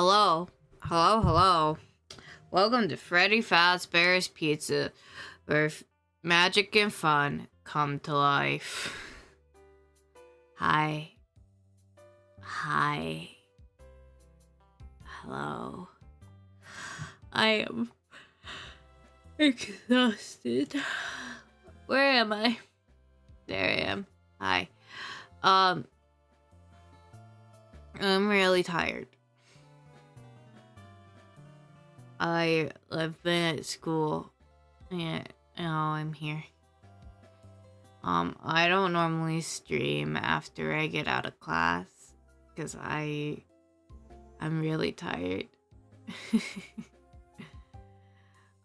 Hello. Hello, hello. Welcome to Freddy Fazbear's Pizza, where magic and fun come to life. Hi. Hi. Hello. I am exhausted. Where am I? There I am. Hi. I'm really tired. I've been at school. Yeah, now I'm here. I don't normally stream after I get out of class because I'm really tired.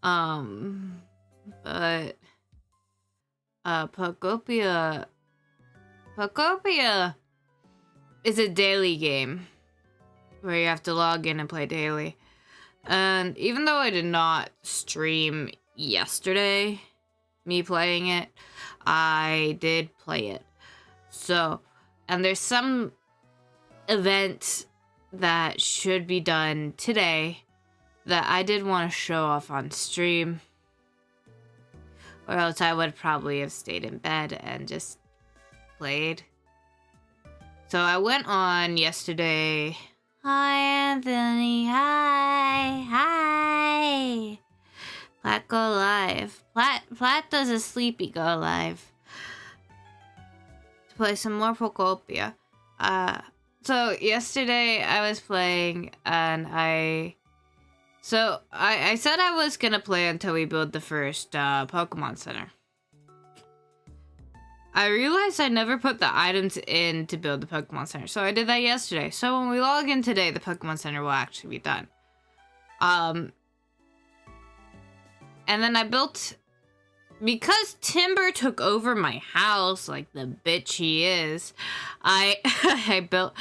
But Pokopia is a daily game where you have to log in and play daily. And even though I did not stream yesterday, me playing it, I did play it. So, and there's some event that should be done today that I did want to show off on stream, or else I would probably have stayed in bed and just played. So I went on yesterday. Hi, Anthony. Hi. Plat go live. Plat does a sleepy go live to play some more Pokopia. So yesterday I was playing and I said I was gonna play until we build the first Pokemon Center. I realized I never put the items in to build the Pokemon Center, so I did that yesterday. So when we log in today, the Pokemon Center will actually be done. And then I built, because Timber took over my house like the bitch he is, I built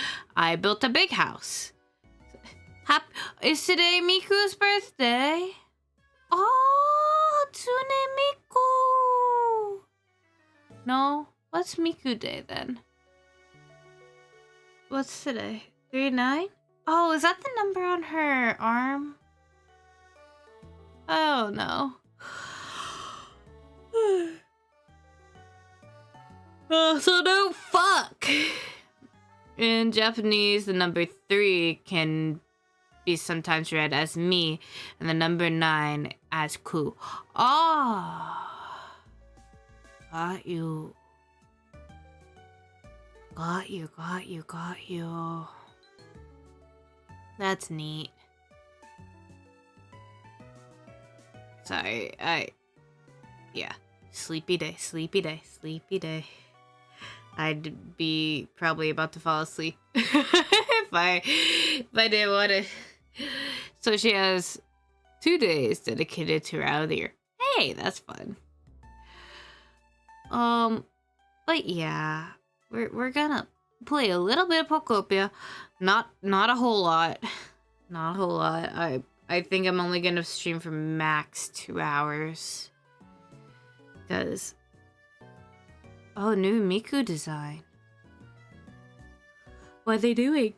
a big house. Is today Miku's birthday? Oh, Tsune Miku. No, what's Miku Day then? What's today? 3-9? Oh, is that the number on her arm? Oh no. Oh, so no fuck. In Japanese, the number 3 can be sometimes read as me, and the number 9 as ku. Oh. Got you. That's neat. Sorry, yeah. Sleepy day. I'd be probably about to fall asleep if I didn't want to. So she has 2 days dedicated to Rowdier. Hey, that's fun. But yeah, we're gonna play a little bit of Pokopia, not a whole lot, I think I'm only gonna stream for max 2 hours, because new Miku design. What are they doing?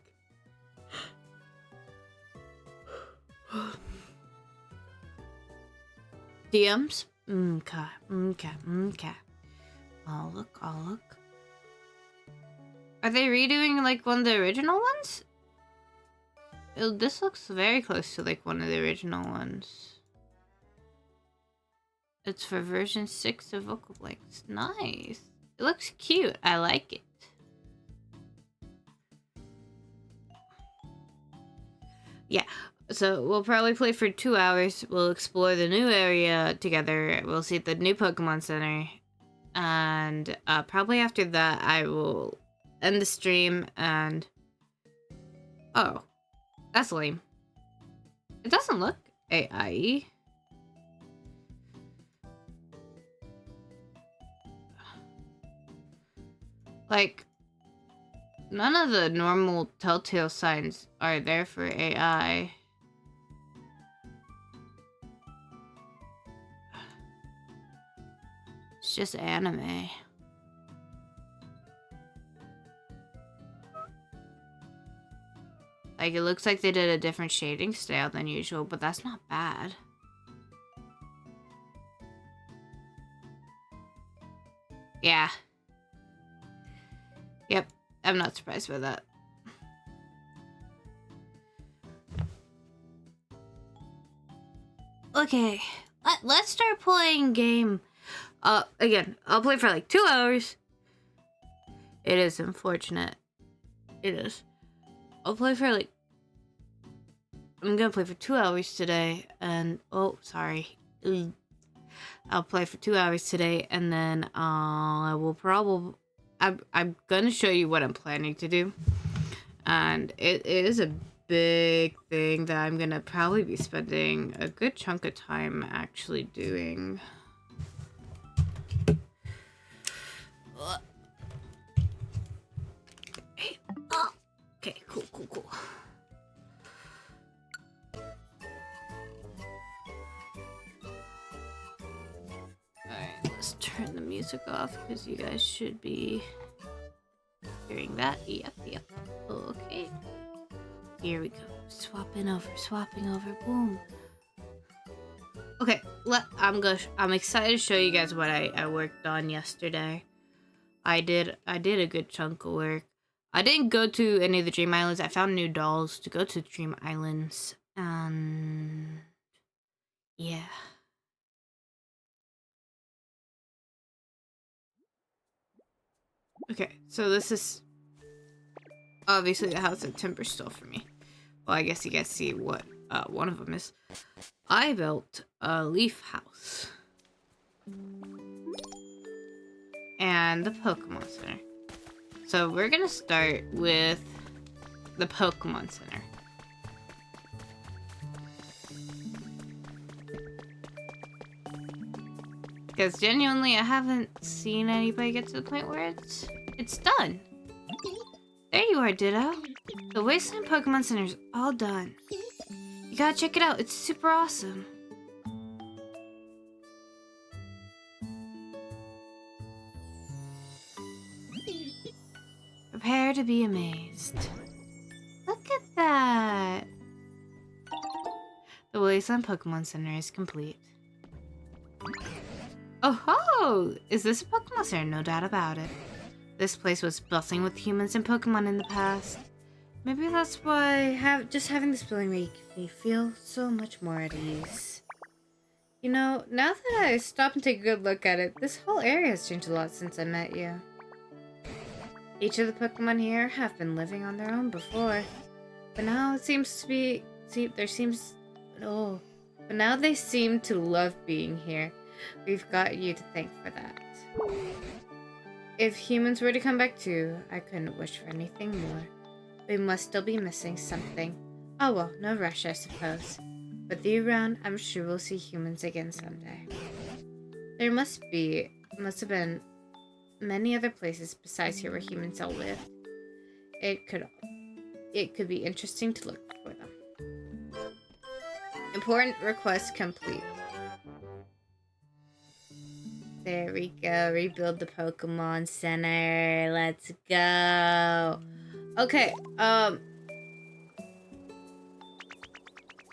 DMs? Okay. I'll look. Are they redoing like one of the original ones? This looks very close to like one of the original ones. It's for version 6 of Vocal Blanks. Nice. It looks cute. I like it. Yeah. So we'll probably play for 2 hours. We'll explore the new area together. We'll see the new Pokemon Center. And probably after that, I will end the stream and... Oh, that's lame. It doesn't look AI. Like, none of the normal telltale signs are there for AI. It's just anime. Like, it looks like they did a different shading style than usual, but that's not bad. Yeah. Yep, I'm not surprised by that. Okay, let's start playing game. Again, I'll play for like 2 hours. It is unfortunate. It is. I'll play for like... I'm gonna play for 2 hours today, and... Oh, sorry. I'll play for 2 hours today, and then I will probably... I'm gonna show you what I'm planning to do. And it is a big thing that I'm gonna probably be spending a good chunk of time actually doing. Hey. Oh. Okay, cool. Alright, let's turn the music off because you guys should be hearing that. Yep. Okay. Here we go. Swapping over. Boom. Okay, I'm excited to show you guys what I worked on yesterday. I did a good chunk of work. I didn't go to any of the Dream Islands. I found new dolls to go to the Dream Islands. And yeah. Okay, so this is obviously the house that Timber stole from me. Well, I guess you guys see what one of them is. I built a leaf house. And the Pokemon Center. So we're gonna start with the Pokemon Center. Because genuinely, I haven't seen anybody get to the point where it's done. There you are, Ditto. The Wasteland Pokemon Center's all done. You gotta check it out. It's super awesome. Prepare to be amazed. Look at that. The Wasteland Pokemon Center is complete. Oh ho! Is this a Pokemon Center? No doubt about it. This place was bustling with humans and Pokemon in the past. Maybe that's why just having this building makes me feel so much more at ease. You know, now that I stop and take a good look at it, this whole area has changed a lot since I met you. Each of the Pokemon here have been living on their own before, but now it seems to be... but now they seem to love being here. We've got you to thank for that. If humans were to come back too, I couldn't wish for anything more. We must still be missing something. Oh well, no rush, I suppose. With you around, I'm sure we'll see humans again someday. There must have been many other places besides here where humans all live. It could be interesting to look for them. Important request complete. There we go. Rebuild the Pokemon Center. Let's go. Okay.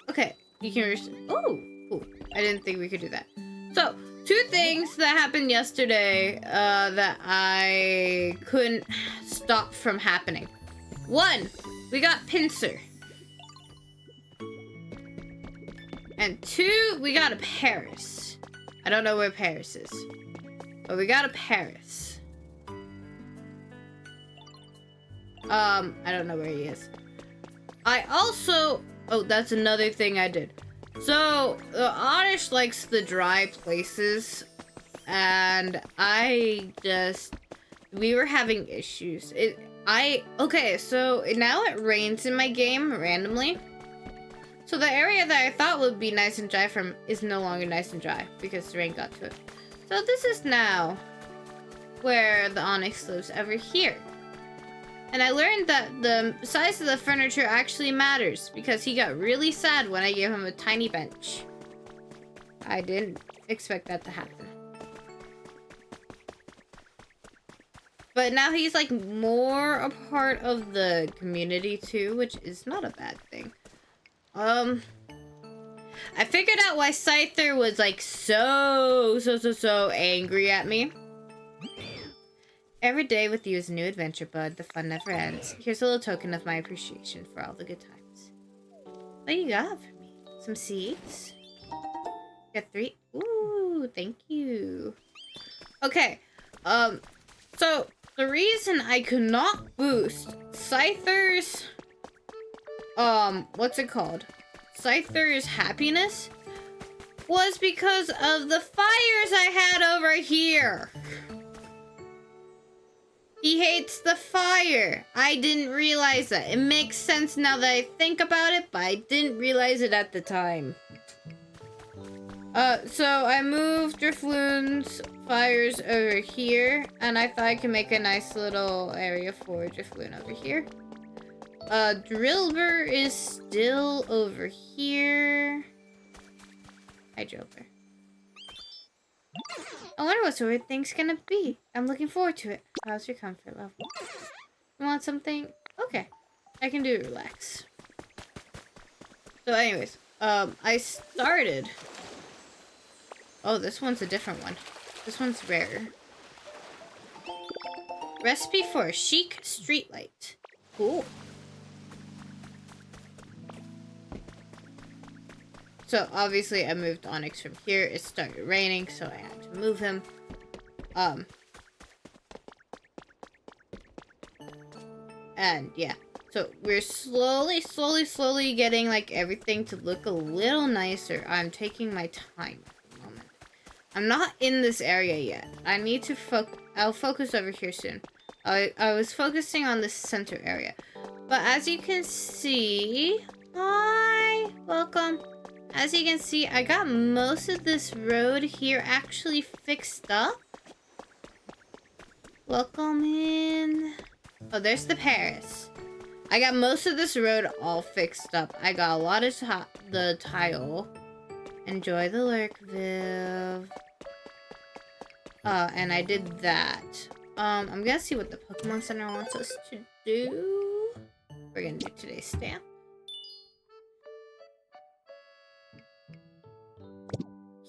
Okay. You can. Oh, I didn't think we could do that. So, 2 things that happened yesterday that I couldn't stop from happening. 1, we got Pinsir. And 2, we got a Paris. I don't know where Paris is. But we got a Paris. I don't know where he is. I also... Oh, that's another thing I did. So, Oddish likes the dry places. And we were having issues. Okay, so now it rains in my game randomly. So the area that I thought would be nice and dry is no longer nice and dry because the rain got to it. So this is now where the Onix lives, over here. And I learned that the size of the furniture actually matters because he got really sad when I gave him a tiny bench. I didn't expect that to happen. But now he's like more a part of the community too, which is not a bad thing. I figured out why Scyther was like so angry at me. Every day with you is a new adventure, bud. The fun never ends. Here's a little token of my appreciation for all the good times. What do you got for me? Some seeds? Got 3. Ooh, thank you. Okay. So the reason I could not boost Scyther's what's it called? Scyther's happiness was because of the fires I had over here. He hates the fire. I didn't realize that. It makes sense now that I think about it, but I didn't realize it at the time. So I moved Drifloon's fires over here, and I thought I could make a nice little area for Drifloon over here. Drillbur is still over here. Hi, Drillbur. I wonder what sort of thing's gonna be. I'm looking forward to it. How's your comfort level? You want something? Okay. I can do relax. So anyways, I started... Oh, this one's a different one. This one's rare. Recipe for a chic streetlight. Cool. So obviously I moved Onyx from here. It started raining, so I had to move him. And yeah. So we're slowly getting like everything to look a little nicer. I'm taking my time at the moment. I'm not in this area yet. I need to I'll focus over here soon. I was focusing on this center area. But as you can see... Hi! Welcome. As you can see, I got most of this road here actually fixed up. Welcome in. Oh, there's the Paris. I got most of this road all fixed up. I got a lot of the tile. Enjoy the lurk, Viv. And I did that. I'm gonna see what the Pokemon Center wants us to do. We're gonna do today's stamp.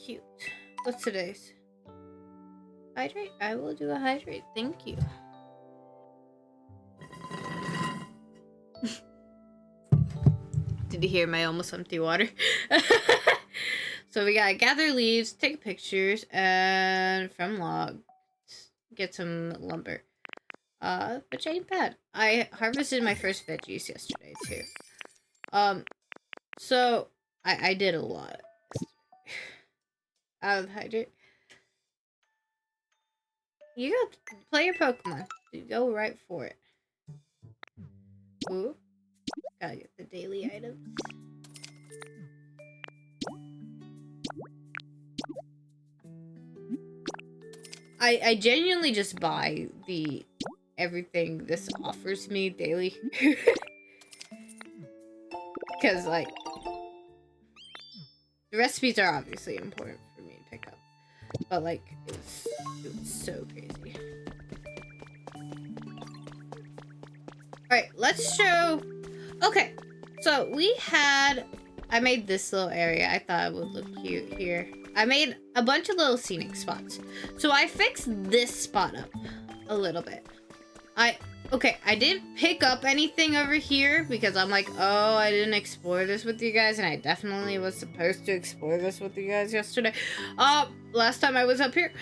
Cute. What's today's? Hydrate? I will do a hydrate. Thank you. Did you hear my almost empty water? So we gotta gather leaves, take pictures, and from logs, get some lumber. Which ain't bad. I harvested my first veggies yesterday too. So I did a lot. Out of the hydrate. You go play your Pokemon. You go right for it. Ooh. Gotta get the daily items. I genuinely just buy everything this offers me daily. Because like the recipes are obviously important for me to pick up. But like it was so crazy. Alright, let's show. Okay, so I made this little area. I thought it would look cute here. I made a bunch of little scenic spots. So I fixed this spot up a little bit. I didn't pick up anything over here because I'm like, oh, I didn't explore this with you guys, and I definitely was supposed to explore this with you guys yesterday. Last time I was up here.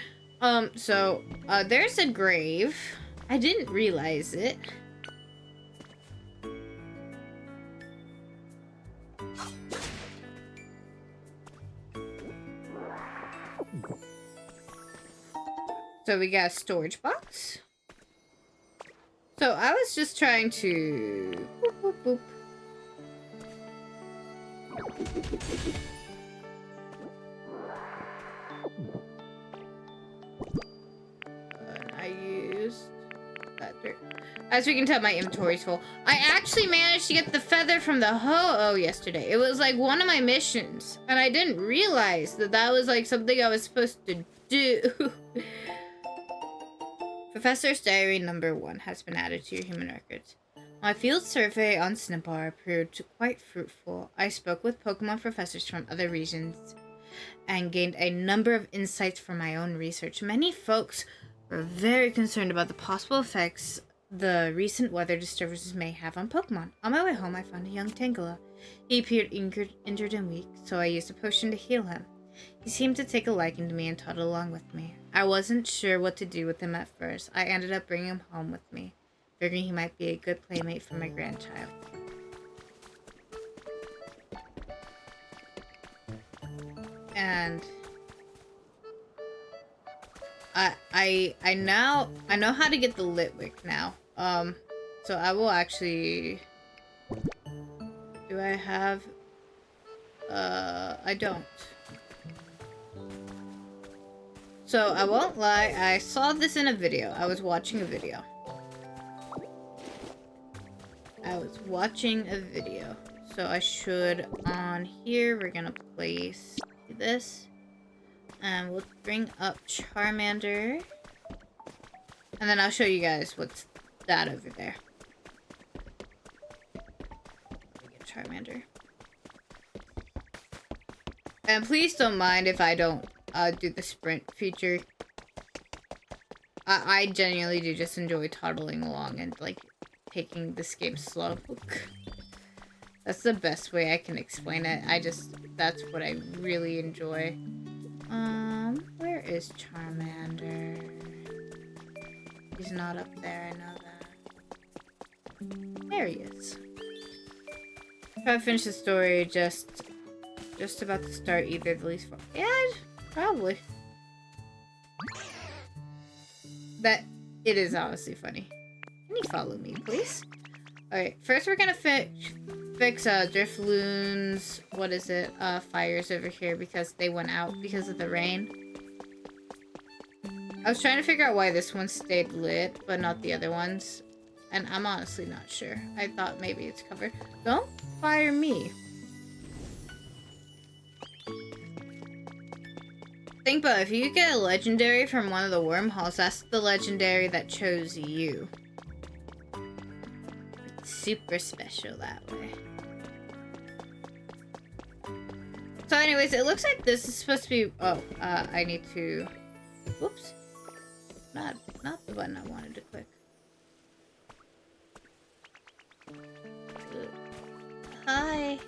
So there's a grave. I didn't realize it. So we got a storage box. So I was just trying to boop, boop, boop. I used that dirt. As we can tell, my inventory's full. I actually managed to get the feather from the Ho-Oh yesterday. It was like one of my missions, and I didn't realize that was like something I was supposed to do. For Professor's Diary number 1 has been added to your human records. My field survey on Snipar proved quite fruitful. I spoke with Pokemon professors from other regions and gained a number of insights from my own research. Many folks were very concerned about the possible effects the recent weather disturbances may have on Pokemon. On my way home, I found a young Tangela. He appeared injured and weak, so I used a potion to heal him. He seemed to take a liking to me and toddled along with me. I wasn't sure what to do with him at first. I ended up bringing him home with me, figuring he might be a good playmate for my grandchild. And I know how to get the Litwick now. So I will actually. Do I have? I don't. So I won't lie, I saw this in a video. I was watching a video. So I should, on here, we're gonna place this. And we'll bring up Charmander. And then I'll show you guys what's that over there. Get Charmander. And please don't mind if I don't do the sprint feature. I genuinely do just enjoy toddling along and like taking this game slow. That's the best way I can explain it. That's what I really enjoy. Where is Charmander? He's not up there, I know that. There he is. Probably finish the story just about to start either the least far. Yeah, probably. That it is honestly funny. Can you follow me, please? Alright, first we're gonna fix Drifloon's fires over here because they went out because of the rain. I was trying to figure out why this one stayed lit, but not the other ones. And I'm honestly not sure. I thought maybe it's covered. Don't fire me. Think about it, if you get a legendary from one of the wormholes, that's the legendary that chose you. It's super special that way. So anyways, it looks like this is supposed to be... Oh, I need to... Whoops. Not the button I wanted to click. Hi.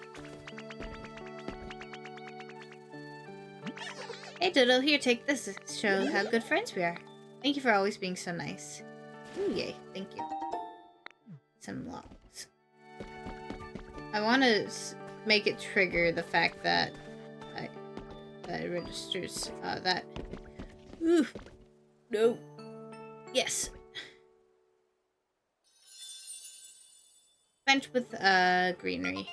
Hey Doodle, here, take this to show how good friends we are. Thank you for always being so nice. Ooh, yay, thank you. Some logs. I want to make it trigger the fact that it registers that. Ooh, no. Yes. Bench with greenery.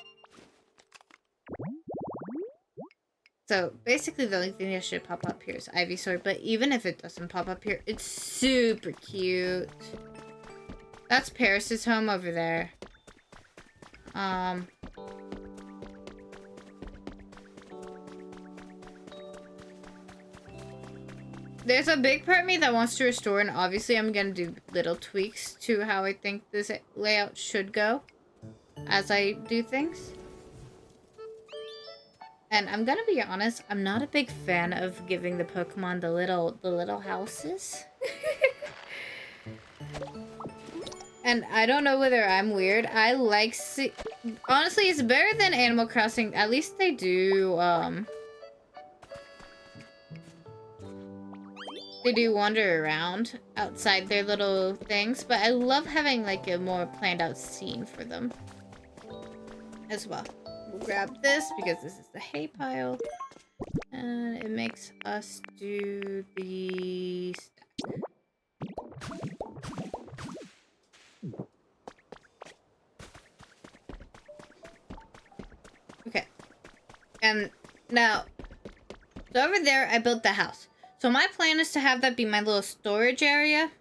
So basically the only thing that should pop up here is Ivysaur, but even if it doesn't pop up here, it's super cute. That's Paris's home over there. There's a big part of me that wants to restore, and obviously I'm gonna do little tweaks to how I think this layout should go as I do things. And I'm gonna be honest, I'm not a big fan of giving the Pokemon the little houses. And I don't know whether I'm weird. I like honestly, it's better than Animal Crossing. At least they do wander around outside their little things, but I love having like a more planned out scene for them as well. We'll grab this because this is the hay pile, and it makes us do the stack. Okay, and now, so over there I built the house. So my plan is to have that be my little storage area,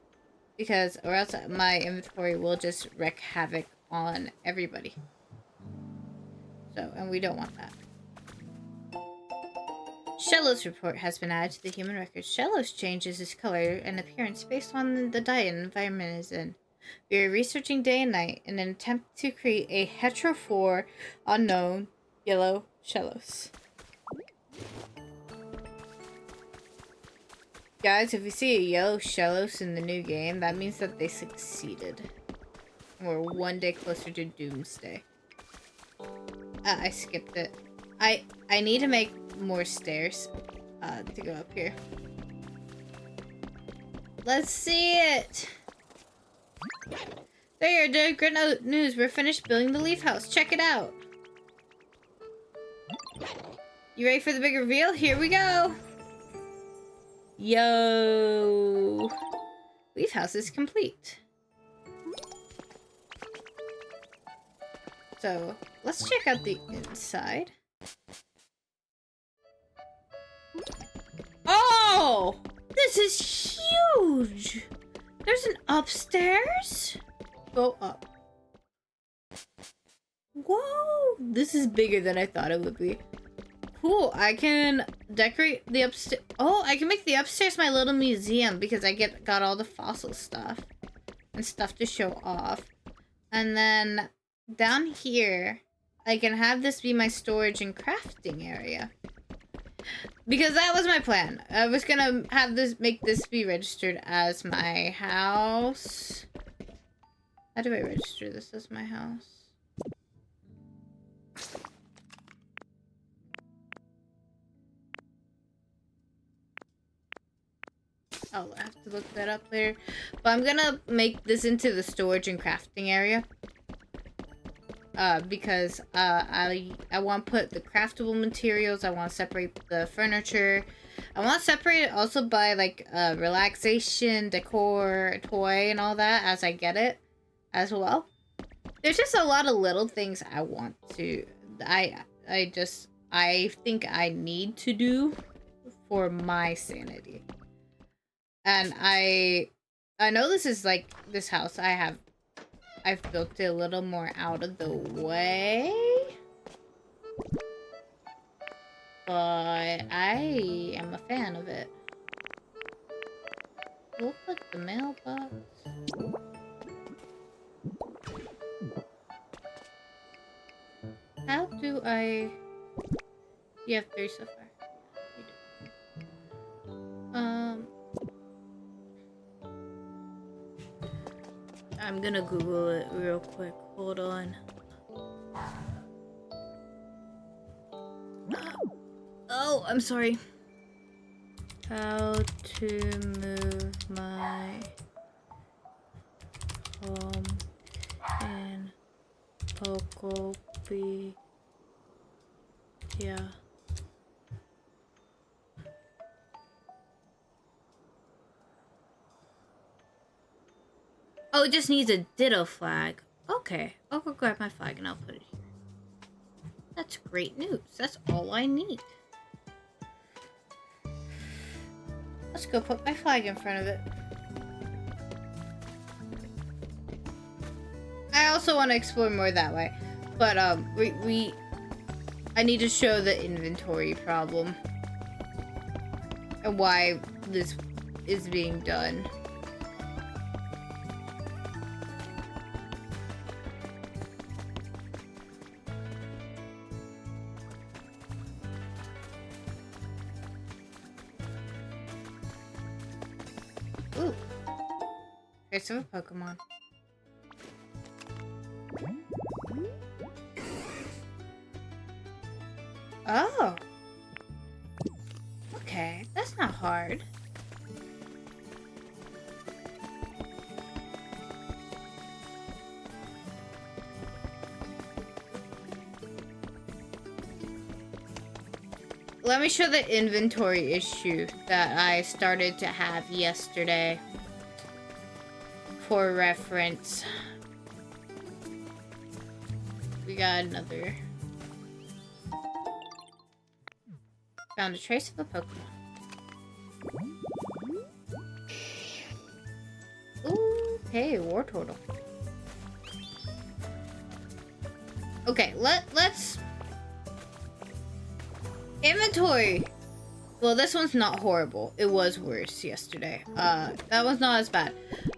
because or else my inventory will just wreak havoc on everybody. So, and we don't want that. Shellos report has been added to the human record. Shellos changes its color and appearance based on the diet and environment it is in. We are researching day and night in an attempt to create a heterophore unknown yellow Shellos. Guys, if you see a yellow Shellos in the new game, that means that they succeeded. We're one day closer to Doomsday. I skipped it. I need to make more stairs to go up here. Let's see it! There you are, great news. We're finished building the Leaf House. Check it out. You ready for the big reveal? Here we go! Yo! Leaf House is complete. So, let's check out the inside. Oh! This is huge! There's an upstairs? Go up. Whoa! This is bigger than I thought it would be. Cool, I can decorate the upstairs. Oh, I can make the upstairs my little museum because I got all the fossil stuff and stuff to show off. And then down here, I can have this be my storage and crafting area. Because that was my plan. I was gonna make this be registered as my house. How do I register this as my house? I'll have to look that up later. But I'm gonna make this into the storage and crafting area. Because I want to put the craftable materials. I want to separate the furniture. I want to separate it also by like relaxation, decor, toy, and all that as I get it as well. There's just a lot of little things I want to. I think I need to do for my sanity. And I know this is like this house I've built it a little more out of the way. But I am a fan of it. We'll put the mailbox. How do I... You have 3 so far. I'm gonna Google it real quick. Hold on. Oh, I'm sorry. How to move my home in Pocopi. Yeah. Oh, it just needs a ditto flag. Okay, I'll go grab my flag and I'll put it here. That's great news. That's all I need. Let's go put my flag in front of it. I also want to explore more that way. But, I need to show the inventory problem. And why this is being done. Ooh. Trace of a Pokemon. Oh. Okay, that's not hard. Let me show the inventory issue that I started to have yesterday for reference. We got another. Found a trace of a Pokemon. Ooh, hey, Wartortle. Okay, let's inventory. Well, this one's not horrible. It was worse yesterday. That one's not as bad.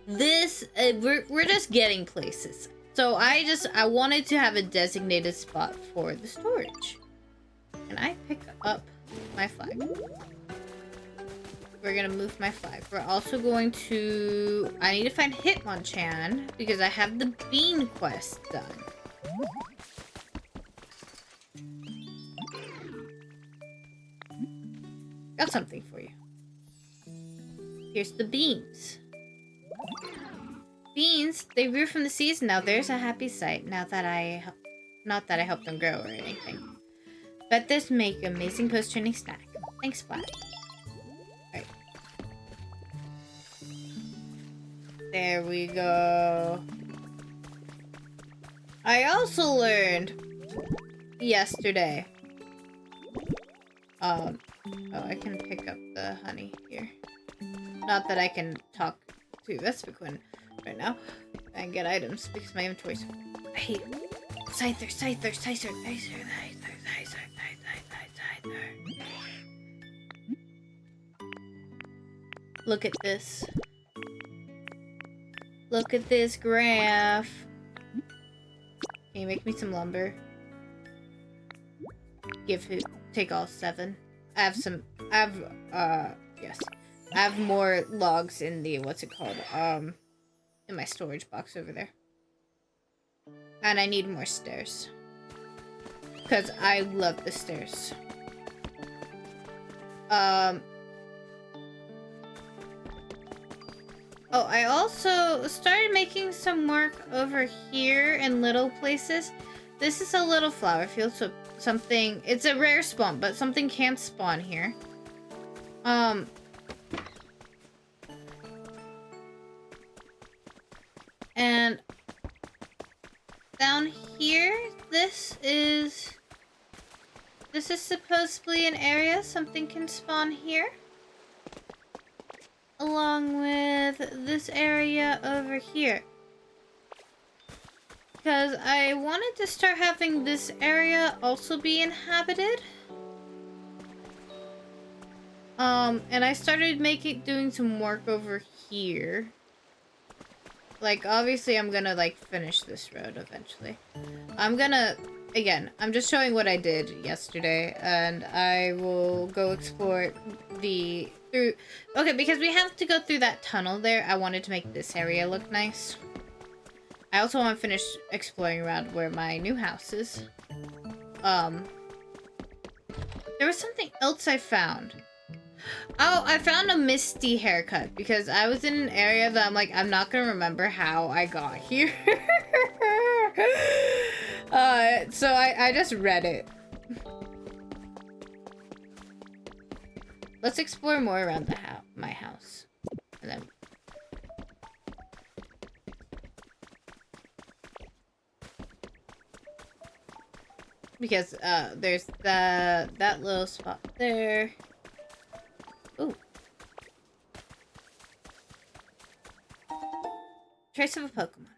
This, we're just getting places. So I wanted to have a designated spot for the storage. Can I pick up my flag? We're gonna move my flag. We're also going to... I need to find Hitmonchan because I have the bean quest done. Got something for you. Here's the beans. Beans, they grew from the seeds. Now there's a happy sight. Not that I helped them grow or anything. But this make amazing post-training snack. Thanks, Splat. Right. There we go. I also learned yesterday. Oh, I can pick up the honey here. Not that I can talk to Vespiquen right now and get items because my inventory's... I hate it. Scyther. Look at this. Look at this graph. Can you make me some lumber? Take all 7. Yes. I have more logs in the, what's it called? In my storage box over there. And I need more stairs. Because I love the stairs. Oh, I also started making some work over here in little places. This is a little flower field, so something... It's a rare spawn, but something can't spawn here. And down here, this is supposedly an area. Something can spawn here. Along with this area over here. Because I wanted to start having this area also be inhabited. And I started doing some work over here. Like, obviously I'm gonna, like, finish this road eventually. Again, I'm just showing what I did yesterday, and I will go explore okay, because we have to go through that tunnel there. I wanted to make this area look nice. I also want to finish exploring around where my new house is. There was something else I found. Oh, I found a Misty haircut because I was in an area that I'm like, I'm not gonna remember how I got here. So I just read it. Let's explore more around my house. And then... Because there's that little spot there. Ooh. Trace of a Pokemon.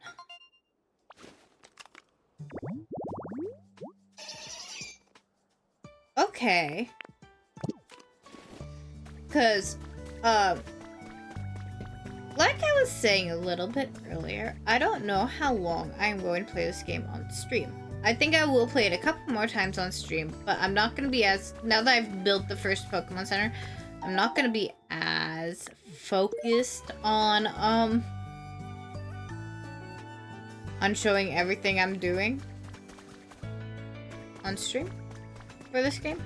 Okay. Because, like I was saying a little bit earlier, I don't know how long I'm going to play this game on stream. I think I will play it a couple more times on stream, but I'm not going to be now that I've built the first Pokemon Center, I'm not going to be as focused on showing everything I'm doing on stream for this game.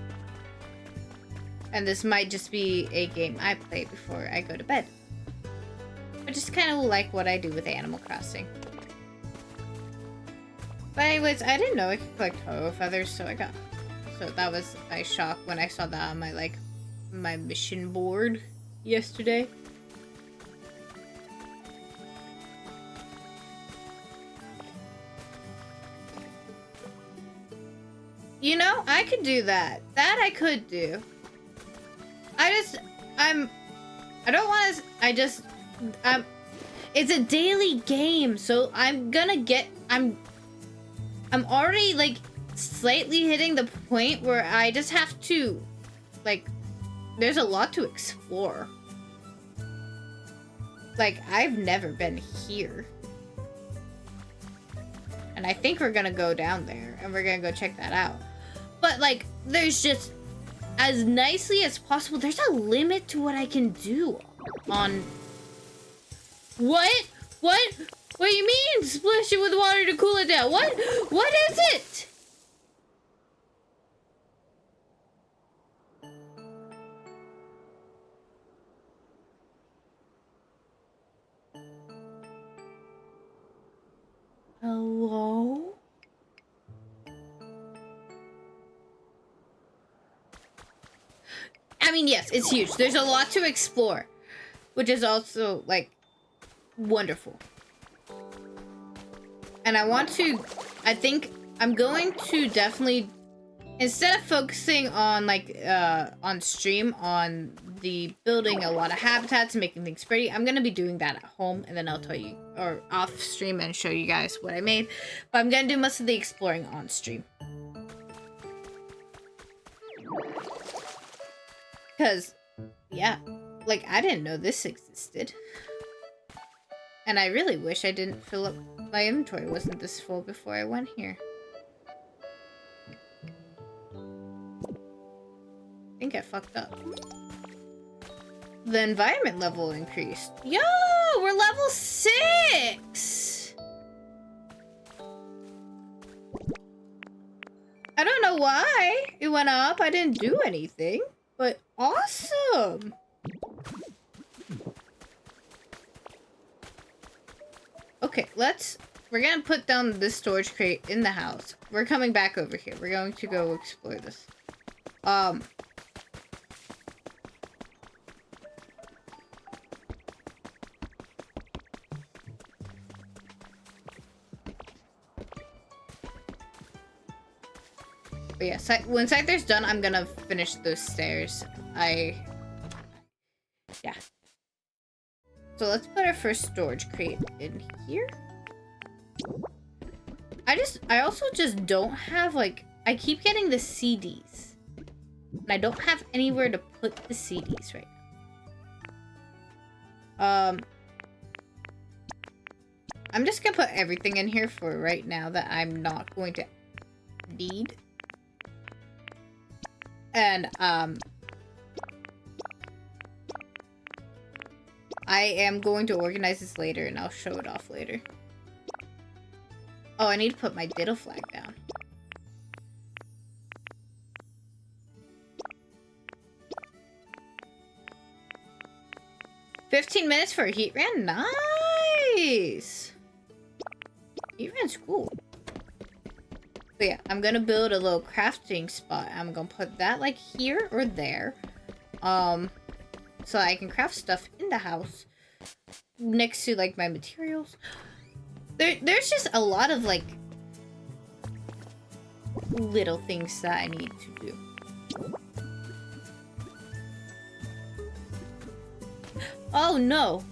And this might just be a game I play before I go to bed. I just kind of like what I do with Animal Crossing. But anyways, I didn't know I could collect Ho-Oh feathers, so that was a shock when I saw that on my mission board yesterday. You know, I could do that. That I could do. It's a daily game, so I'm already, like, slightly hitting the point where I just have to, like, there's a lot to explore. Like, I've never been here. And I think we're gonna go down there and we're gonna go check that out. But like, there's just, as nicely as possible, there's a limit to what I can do on... What? What? What do you mean? Splash it with water to cool it down. What? What is it? Hello? I mean, yes, it's huge. There's a lot to explore, which is also, like, wonderful. And I think I'm going to definitely, instead of focusing on, like, on stream, on the building a lot of habitats and making things pretty, I'm going to be doing that at home, and then I'll tell you, or off stream, and show you guys what I made. But I'm going to do most of the exploring on stream. Because, yeah, like, I didn't know this existed. And I really wish I didn't fill up, my inventory wasn't this full before I went here. I think I fucked up. The environment level increased. Yo, we're level 6! I don't know why it went up. I didn't do anything. But awesome! Okay, we're gonna put down this storage crate in the house. We're coming back over here. We're going to go explore this. But yeah, when Scyther's done, I'm gonna finish those stairs. Yeah. So let's put our first storage crate in here. I also just don't have, like, I keep getting the CDs. And I don't have anywhere to put the CDs right now. I'm just gonna put everything in here for right now that I'm not going to need. And, I am going to organize this later, and I'll show it off later. Oh, I need to put my Ditto flag down. $15 minutes for a heat ran? Nice! Heat ran's cool. But yeah, I'm gonna build a little crafting spot. I'm gonna put that like here or there. So I can craft stuff in the house next to like my materials. There's just a lot of like little things that I need to do. Oh no!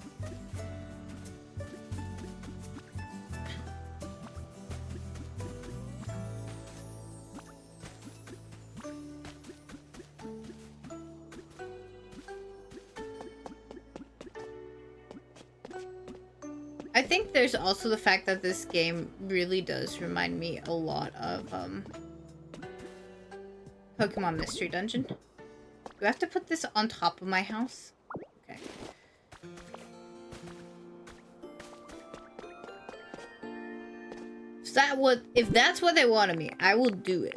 I think there's also the fact that this game really does remind me a lot of Pokemon Mystery Dungeon. Do I have to put this on top of my house? Okay. If that's what they wanted me, I will do it.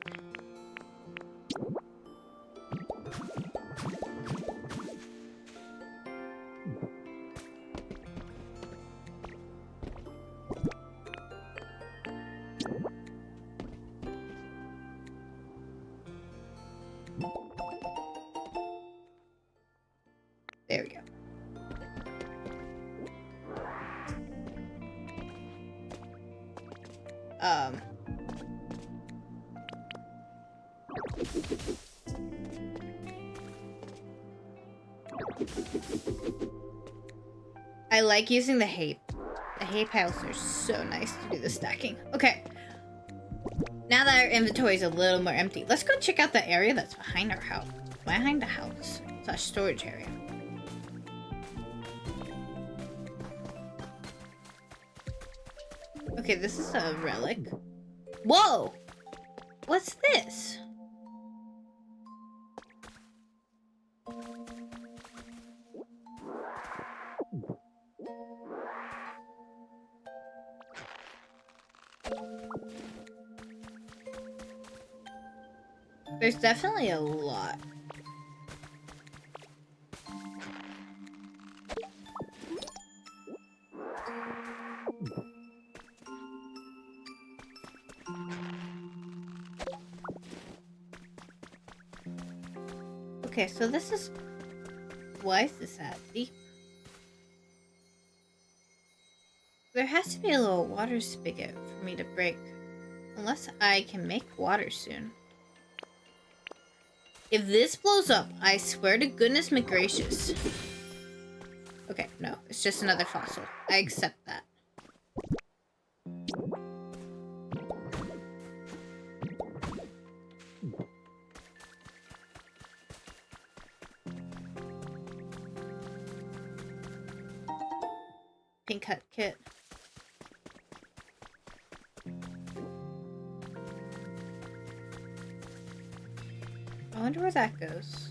There we go. I like using the hay. The hay piles are so nice to do the stacking. Okay. Now that our inventory is a little more empty, let's go check out the area that's behind our house. Behind the house. / storage area. Okay, this is a relic. Whoa! What's this? There's definitely a lot. Okay, so this is... Why is this at deep? There has to be a little water spigot for me to break. Unless I can make water soon. If this blows up, I swear to goodness McGracious. Okay, no, it's just another fossil. I accept that. Pink Hut Kit. I wonder where that goes.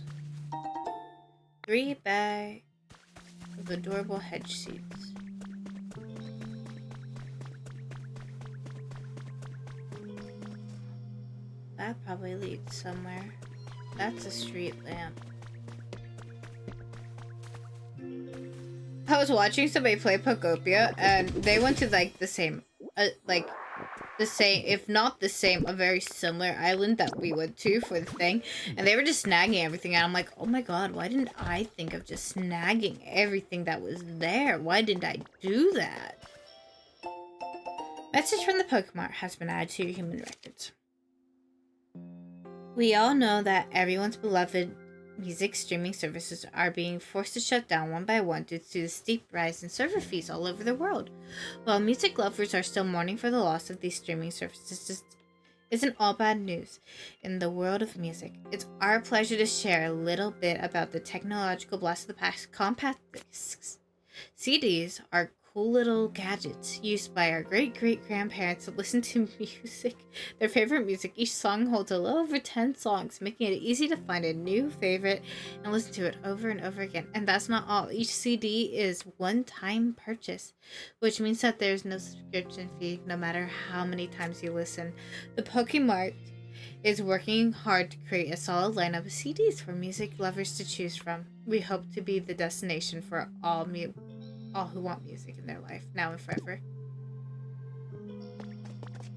3 bags of adorable hedge seeds. That probably leads somewhere. That's a street lamp. I was watching somebody play Pokopia, and they went to like the same, if not the same, a very similar island that we went to for the thing, and they were just snagging everything, and I'm like, oh my god, why didn't I think of just snagging everything that was there? Why didn't I do that? Message from the Pokemart has been added to your human records. We all know that everyone's beloved music streaming services are being forced to shut down one by one due to the steep rise in server fees all over the world. While music lovers are still mourning for the loss of these streaming services, this isn't all bad news in the world of music. It's our pleasure to share a little bit about the technological blast of the past. Compact discs. CDs are cool little gadgets used by our great-great-grandparents to listen to music, their favorite music. Each song holds a little over 10 songs, making it easy to find a new favorite and listen to it over and over again. And that's not all. Each CD is one-time purchase, which means that there's no subscription fee no matter how many times you listen. The Pokemart is working hard to create a solid lineup of CDs for music lovers to choose from. We hope to be the destination for all who want music in their life, now and forever.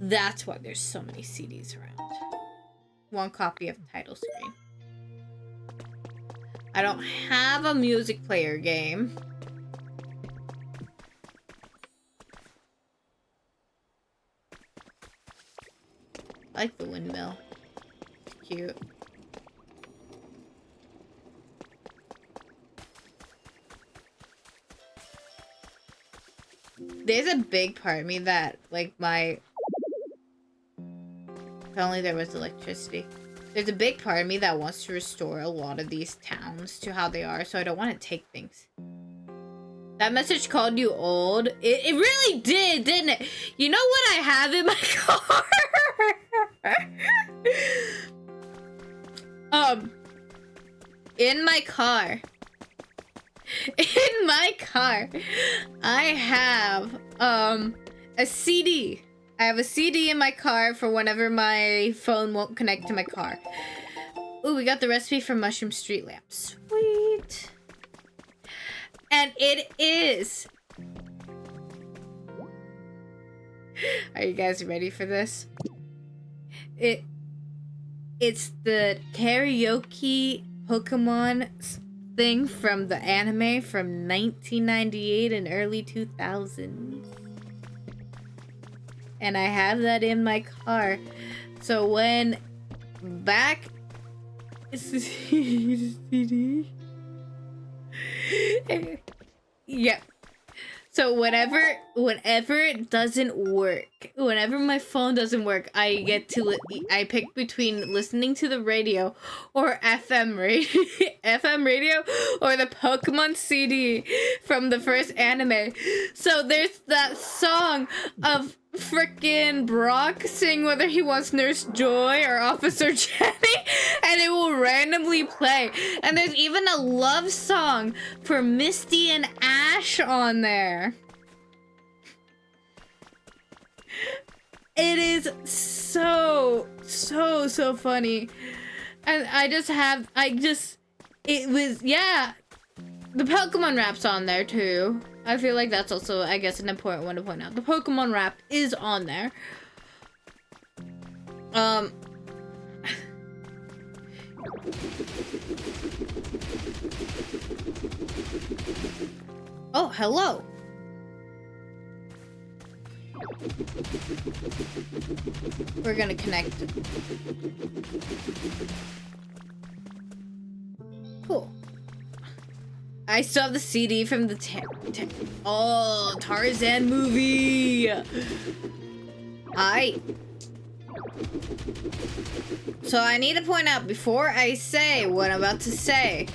That's why there's so many CDs around. One copy of title screen. I don't have a music player game. I like the windmill. It's cute. There's a big part of me that, like, if only there was electricity. There's a big part of me that wants to restore a lot of these towns to how they are, so I don't want to take things. That message called you old? It really did, didn't it? You know what I have in my car? In my car, I have, a CD. I have a CD in my car for whenever my phone won't connect to my car. Ooh, we got the recipe for mushroom street lamps. Sweet. And it is. Are you guys ready for this? It's the karaoke Pokemon thing from the anime from 1998 and early 2000s. And I have that in my car. So when back CD. Yeah. So whenever it doesn't work, whenever my phone doesn't work, I I pick between listening to the radio or FM radio, FM radio, or the Pokemon CD from the first anime. So there's that song of frickin' Brock saying whether he wants Nurse Joy or Officer Jenny, and it will randomly play. And there's even a love song for Misty and Ash on there. It is so funny. And it was, yeah. The Pokemon rap's on there too. I feel like that's also, I guess, an important one to point out. The Pokemon rap is on there. Oh, hello. We're gonna connect. Cool. I still have the CD from the Tarzan movie. So I need to point out before I say what I'm about to say,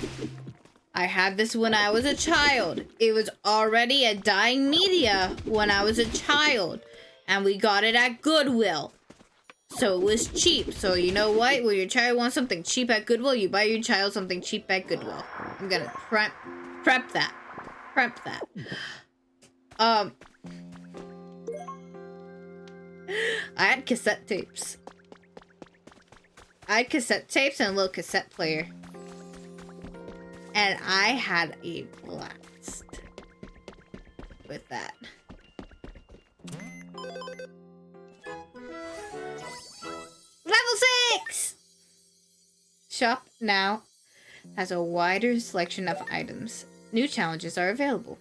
I had this when I was a child. It was already a dying media when I was a child, and we got it at Goodwill. So it was cheap. So you know what? When your child wants something cheap at Goodwill, you buy your child something cheap at Goodwill. I'm gonna prep that. I had cassette tapes. I had cassette tapes and a little cassette player. And I had a blast with that. Level 6! Shop now has a wider selection of items. New challenges are available.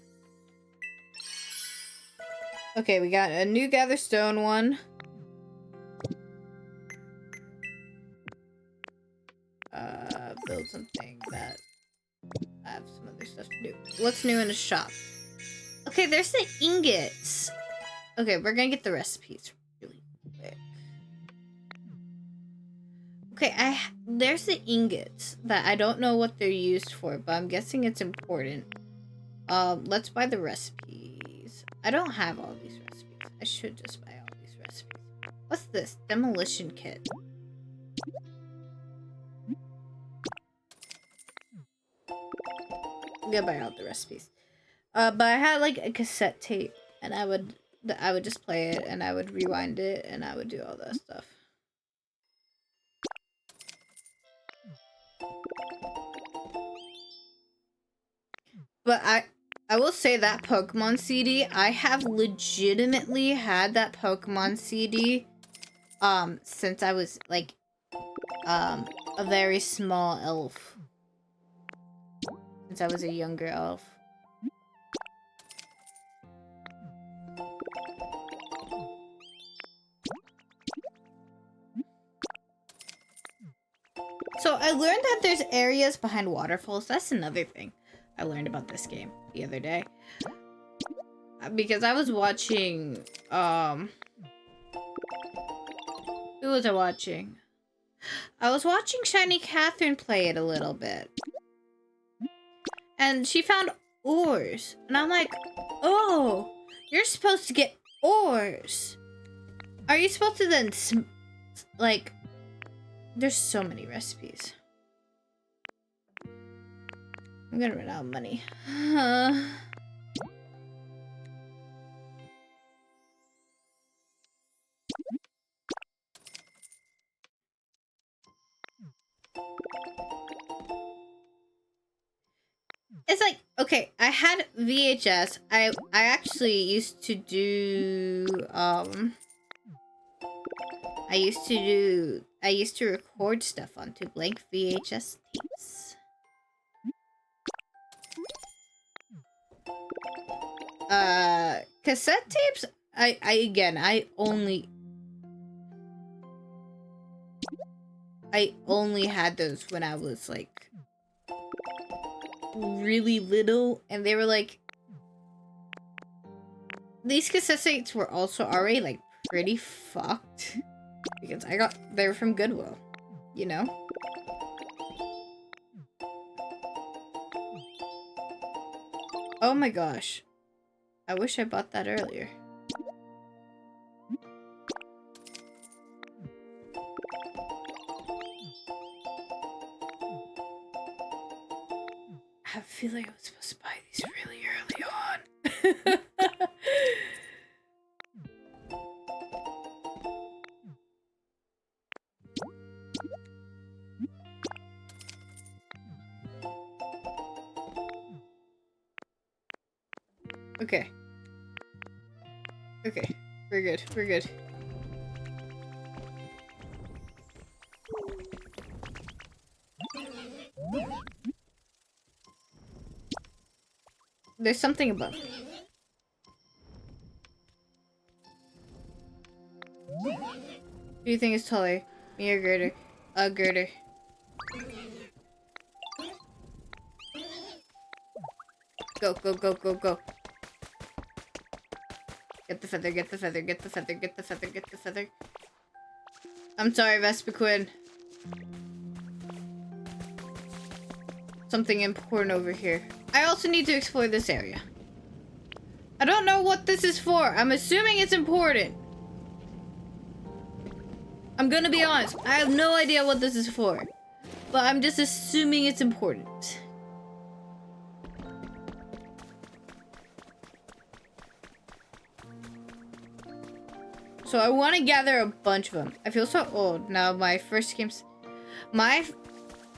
Okay, we got a new Gather Stone one. Build something that I have some other stuff to do. What's new in the shop? Okay, there's the ingots. Okay, we're gonna get the recipes really quick. Okay, there's the ingots that I don't know what they're used for, but I'm guessing it's important. Let's buy the recipes. I don't have all these recipes. I should just buy all these recipes. What's this? Demolition kit. I'm gonna buy all the recipes. But I had like a cassette tape, and I would just play it, and I would rewind it, and I would do all that stuff. But I will say that Pokemon CD, I have legitimately had that Pokemon CD since I was like a very small elf. Since I was a younger elf. So I learned that there's areas behind waterfalls. That's another thing I learned about this game the other day. Because I was watching, who was I watching? I was watching Shiny Catherine play it a little bit. And she found ores. And I'm like, oh, you're supposed to get ores. Are you supposed to then, like, there's so many recipes. I'm gonna run out of money. It's like, okay, I had VHS. I actually used to do, I used to record stuff onto blank VHS tapes. Cassette tapes, I only had those when I was like really little, and they were like these cassette tapes were also already like pretty fucked because they were from Goodwill, you know? Oh my gosh. I wish I bought that earlier. I feel like I was supposed to buy these really early on. Okay. Okay. We're good. We're good. There's something above. Who do you think is taller? Me or Gerder? Gerder. Go, go, go, go, go. Get the feather, get the feather, get the feather, get the feather, get the feather. I'm sorry, Vespiquen. Something important over here. I also need to explore this area. I don't know what this is for. I'm assuming it's important. I'm gonna be honest. I have no idea what this is for. But I'm just assuming it's important. So I want to gather a bunch of them. I feel so old now. My first games...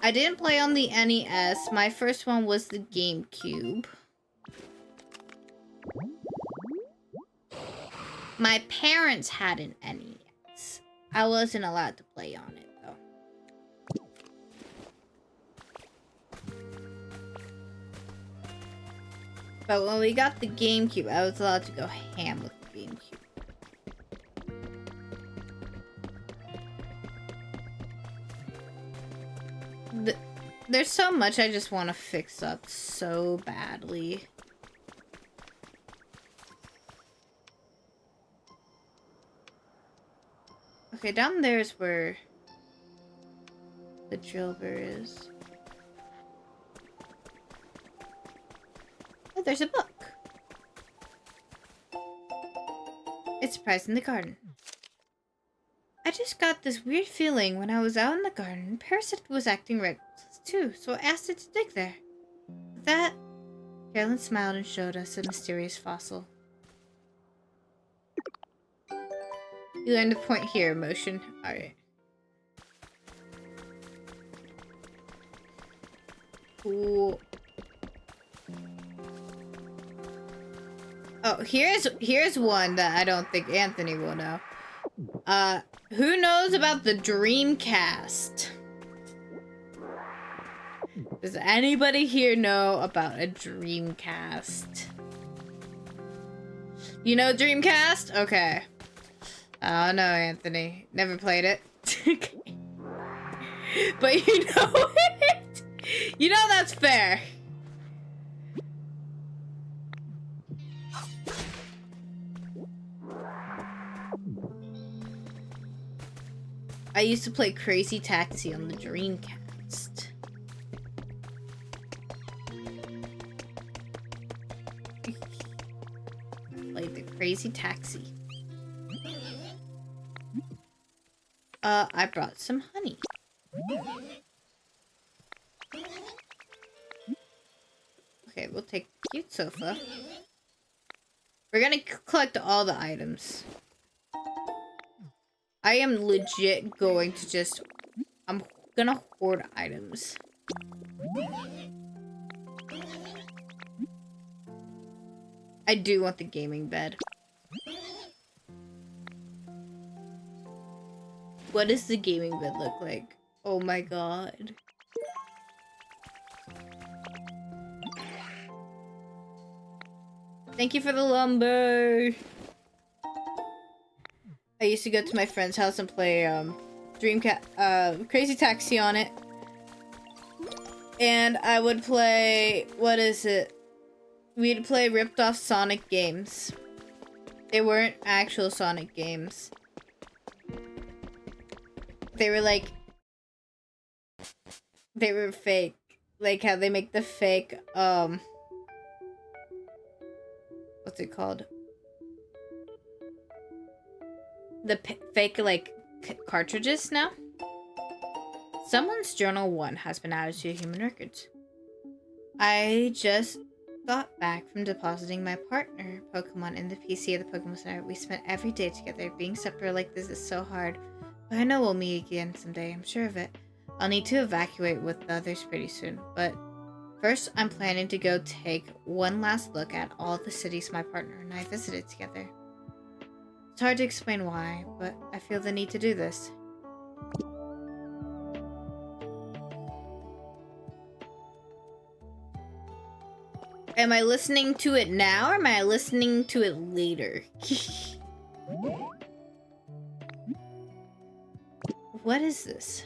I didn't play on the NES. My first one was the GameCube. My parents had an NES. I wasn't allowed to play on it, though. But when we got the GameCube, I was allowed to go ham with the GameCube. There's so much I just want to fix up so badly. Okay, down there is where the Drillbur is. Oh, there's a book. It's surprised in the garden. I just got this weird feeling when I was out in the garden. Parasite was acting reckless too, so I asked it to dig there. With that, Carolyn smiled and showed us a mysterious fossil. You learned to point here, motion. Alright. Cool. Oh, here's one that I don't think Anthony will know. Who knows about the Dreamcast? Does anybody here know about a Dreamcast? You know Dreamcast? Okay. Oh no, Anthony. Never played it. But you know it! You know that's fair. I used to play Crazy Taxi on the Dreamcast. Played the Crazy Taxi. I brought some honey. Okay, we'll take the cute sofa. We're gonna collect all the items. I am legit going to just... I'm gonna hoard items. I do want the gaming bed. What does the gaming bed look like? Oh my god. Thank you for the lumber. I used to go to my friend's house and play Crazy Taxi on it. And I would play, what is it? We'd play ripped off Sonic games. They weren't actual Sonic games. They were like... They were fake. Like how they make the fake, what's it called? The fake, like, cartridges now? Someone's Journal 1 has been added to human records. I just got back from depositing my partner Pokemon in the PC of the Pokemon Center. We spent every day together. Being separate like this is so hard. But I know we'll meet again someday, I'm sure of it. I'll need to evacuate with the others pretty soon, but first I'm planning to go take one last look at all the cities my partner and I visited together. It's hard to explain why, but I feel the need to do this. Am I listening to it now or am I listening to it later? What is this?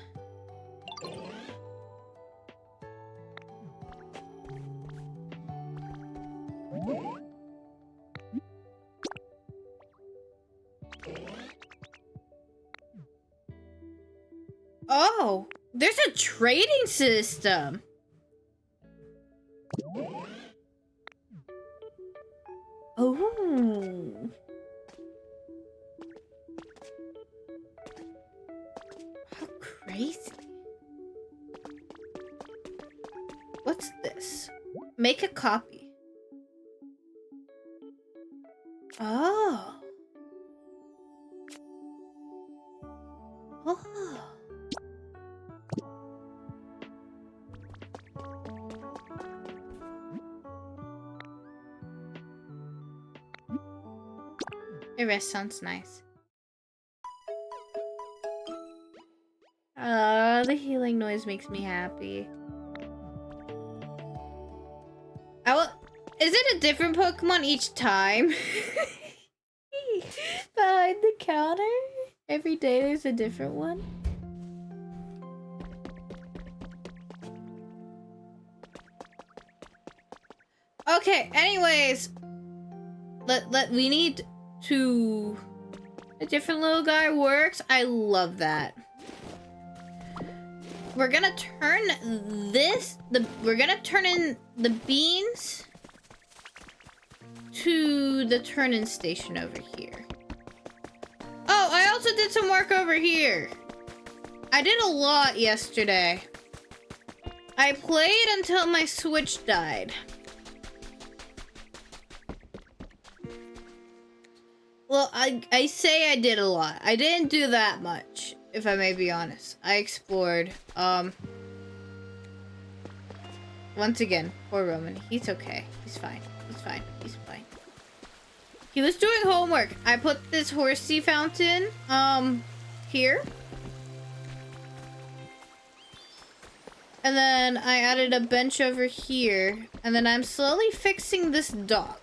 Oh, there's a trading system. Oh. How crazy. What's this? Make a copy. Oh. Oh. The rest sounds nice. The healing noise makes me happy. Is it a different Pokemon each time? Behind the counter? Every day there's a different one? Okay, anyways. We need to... A different little guy works. I love that. We're gonna turn this... We're gonna turn in the beans to the turn-in station over here. Oh, I also did some work over here. I did a lot yesterday. I played until my Switch died. Well, I say I did a lot. I didn't do that much, if I may be honest. I explored. Once again, poor Roman. He's okay. He's fine. He's fine. He's fine. He was doing homework. I put this horsey fountain, here. And then I added a bench over here. And then I'm slowly fixing this dock.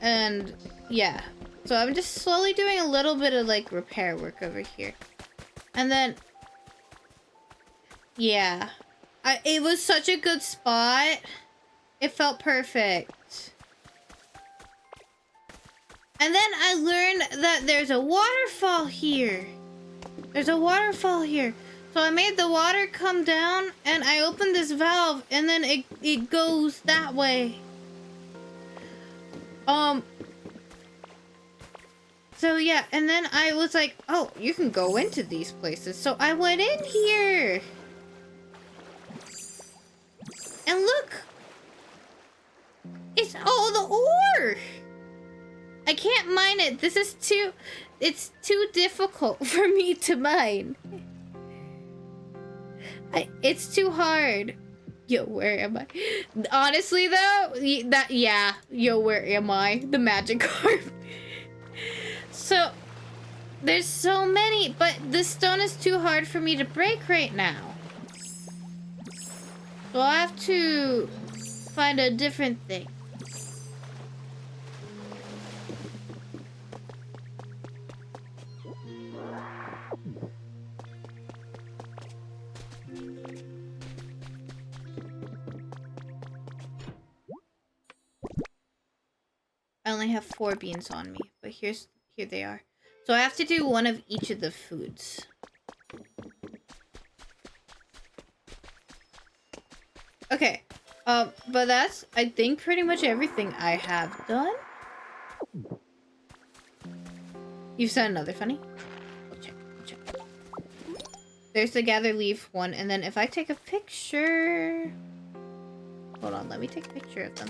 And yeah, so I'm just slowly doing a little bit of like repair work over here. And then, yeah, it was such a good spot. It felt perfect. And then I learned that there's a waterfall here. There's a waterfall here. So I made the water come down and I opened this valve and then it goes that way. So yeah, and then I was like, oh, you can go into these places. So I went in here. And look. It's all the ore. I can't mine it. This is it's too difficult for me to mine. It's too hard. Yo, where am I? Honestly, though, yo, where am I? The Magikarp. So, there's so many, but the stone is too hard for me to break right now. So I'll have to find a different thing. I only have 4 beans on me, but here they are. So I have to do one of each of the foods. Okay. But that's, I think, pretty much everything I have done. You've said another funny? We'll check. There's the gather leaf one, and then if I take a picture... Hold on, let me take a picture of them.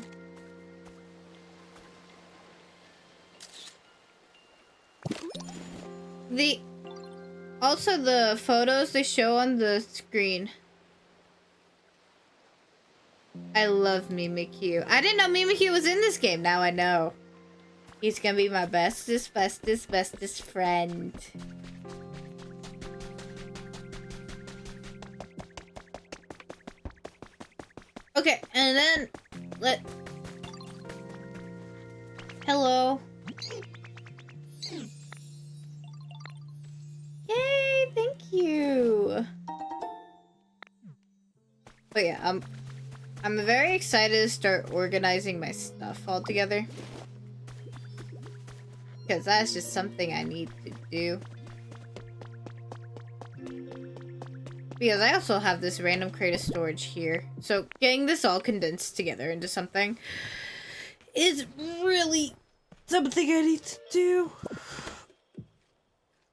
Also the photos they show on the screen. I love Mimikyu. I didn't know Mimikyu was in this game. Now I know. He's gonna be my bestest friend. Okay, and then hello. Yay, thank you. But yeah, I'm very excited to start organizing my stuff all together. Because that's just something I need to do. Because I also have this random crate of storage here. So getting this all condensed together into something is really something I need to do.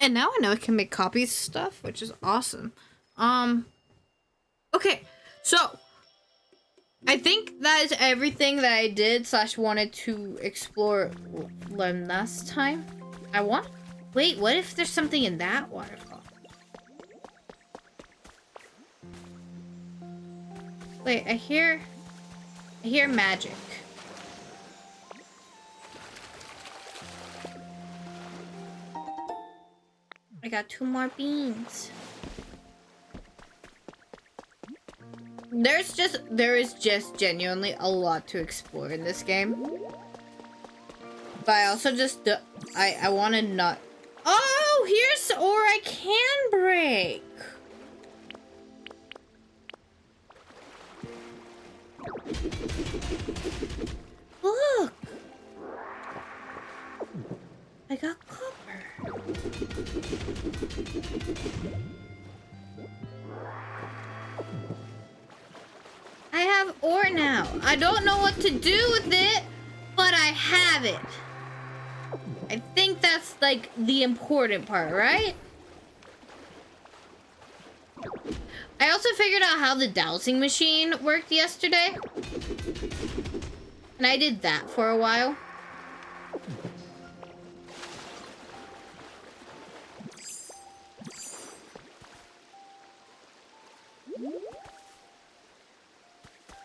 And now I know I can make copies of stuff, which is awesome. Okay, so I think that is everything that I did / wanted to explore last time. Wait, what if there's something in that waterfall? Wait, I hear magic. I got 2 more beans. There is just genuinely a lot to explore in this game. But I also just, I want to not... Oh, here's ore I can break. Look. I got copper. I have ore now. I don't know what to do with it, but I have it. I think that's like the important part, right? I also figured out how the dowsing machine worked yesterday. And I did that for a while.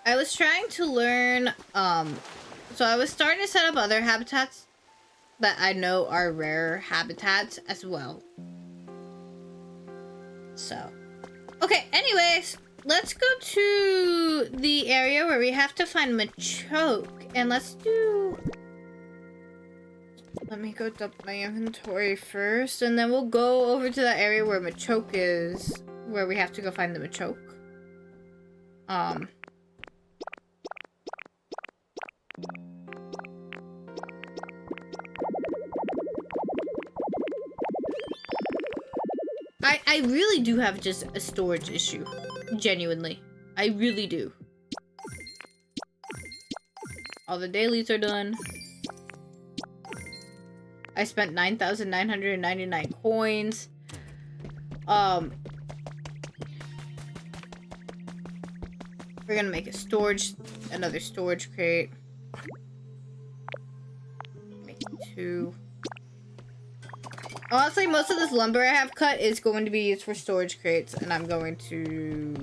I was trying to learn, so I was starting to set up other habitats that I know are rare habitats as well. So, okay, anyways, let's go to the area where we have to find Machoke, and let me go dump my inventory first, and then we'll go over to that area where Machoke is, where we have to go find the Machoke. I really do have just a storage issue. Genuinely. I really do. All the dailies are done. I spent 9,999 coins. We're gonna make another storage crate. Make 2. Honestly, most of this lumber I have cut is going to be used for storage crates, and I'm going to,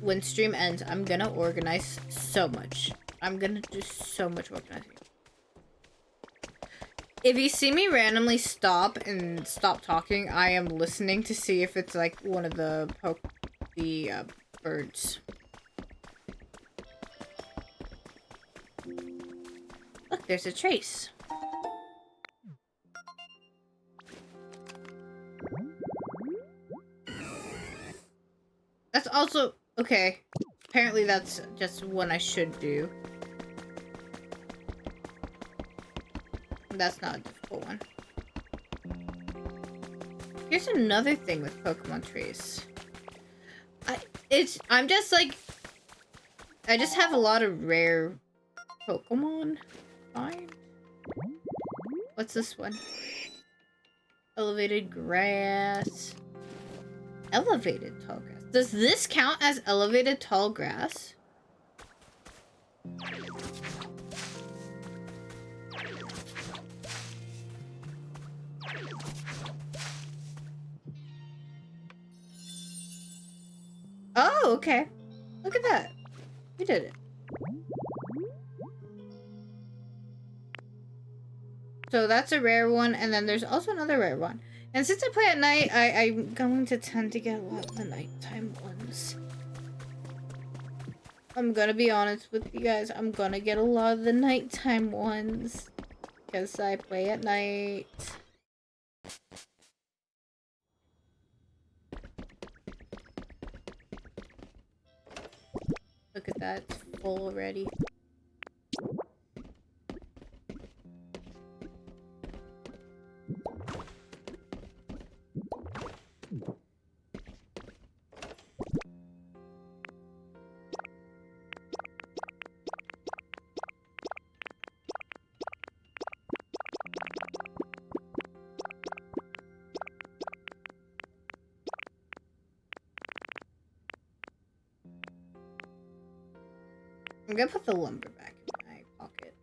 when stream ends, I'm gonna organize so much. I'm gonna do so much organizing. If you see me randomly stop talking, I am listening to see if it's like one of the birds. Look, there's a trace. That's also... Okay. Apparently that's just one I should do. That's not a difficult one. Here's another thing with Pokemon trees. I'm just like, I just have a lot of rare Pokemon. Fine. What's this one? Elevated grass. Elevated tall grass. Does this count as elevated tall grass? Oh, okay. Look at that. We did it. So that's a rare one, and then there's also another rare one. And since I play at night, I'm going to tend to get a lot of the nighttime ones. I'm gonna be honest with you guys. I'm gonna get a lot of the nighttime ones. Because I play at night. Look at that. It's full already. I'm gonna put the lumber back in my pocket.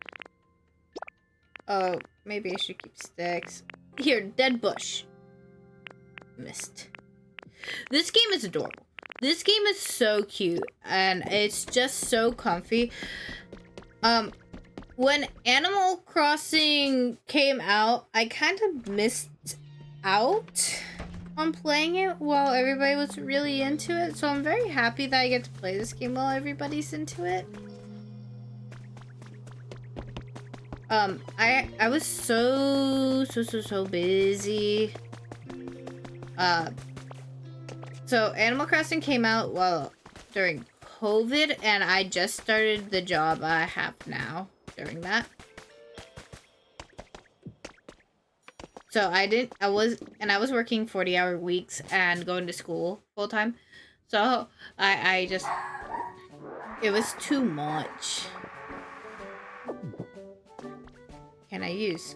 Oh, maybe I should keep sticks. Here, dead bush. Missed. This game is adorable. This game is so cute, and it's just so comfy. When Animal Crossing came out, I kind of missed out on playing it while everybody was really into it, so I'm very happy that I get to play this game while everybody's into it. I was so busy. So Animal Crossing came out during COVID, and I just started the job I have now during that. So I was working 40-hour weeks and going to school full time. So it was too much. Can I use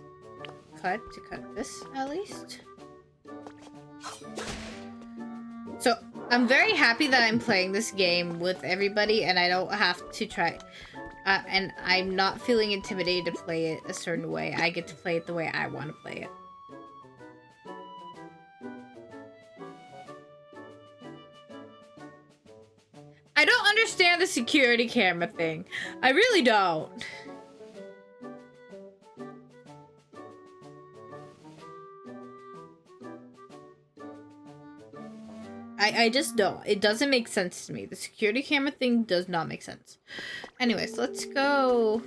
cut to cut this at least? So I'm very happy that I'm playing this game with everybody and I don't have to try. And I'm not feeling intimidated to play it a certain way. I get to play it the way I want to play it. I don't understand the security camera thing. I really don't. I just don't. It doesn't make sense to me. The security camera thing does not make sense. Anyways, let's go.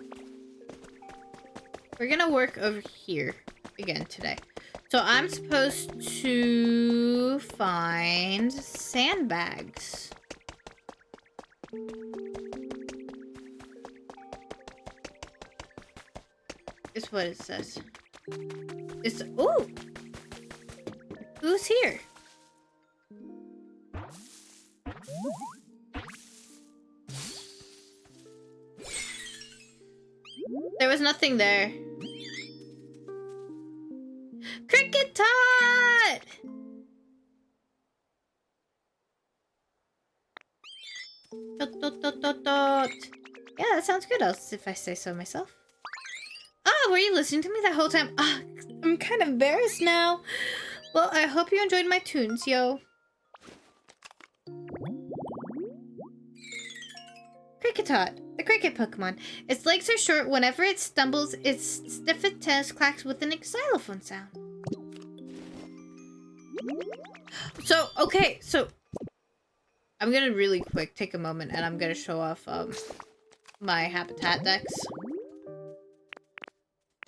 We're gonna work over here again today. So I'm supposed to find sandbags. Is what it says. It's ooh. Who's here? There was nothing there. Cricket Tot! Dot, dot, dot, dot, dot. Yeah, that sounds good, else if I say so myself. Oh, were you listening to me that whole time? Ah, I'm kind of embarrassed now. Well, I hope you enjoyed my tunes, yo. Kricketot, the cricket Pokemon. Its legs are short. Whenever it stumbles, its stiffened tail clacks with an xylophone sound. So, okay, so I'm gonna really quick take a moment and I'm gonna show off my habitat decks.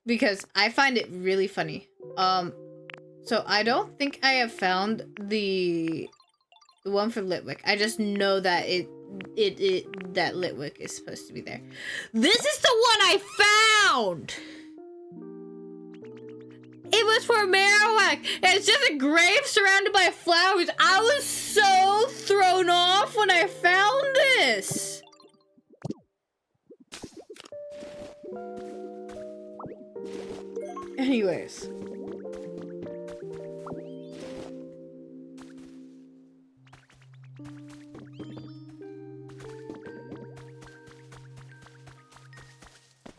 Because I find it really funny. So I don't think I have found the one for Litwick. I just know that that Litwick is supposed to be there. This is the one I found! was for Marowak. It's just a grave surrounded by flowers. I was so thrown off when I found this. Anyways.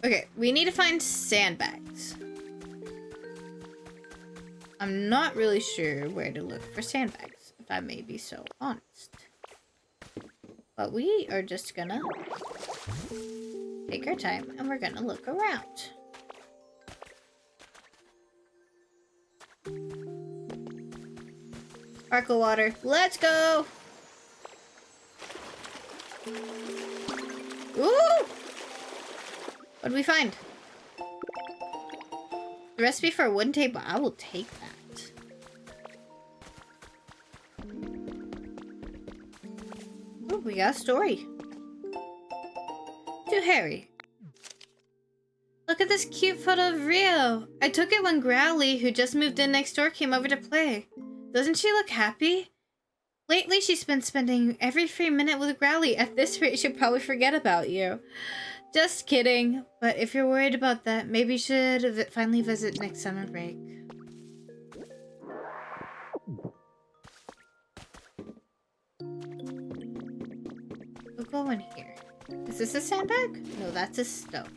Okay, we need to find sandbags. I'm not really sure where to look for sandbags, if I may be so honest. But we are just gonna take our time and we're gonna look around. Sparkle water, let's go! Ooh! What did we find? The recipe for a wooden table. I will take that. Oh, we got a story. To Harry. Look at this cute photo of Rio. I took it when Growly, who just moved in next door, came over to play. Doesn't she look happy? Lately, she's been spending every free minute with Growly. At this rate, she'll probably forget about you. Just kidding, but if you're worried about that, maybe you should finally visit next summer break. We'll go in here. Is this a sandbag? No, that's a stone.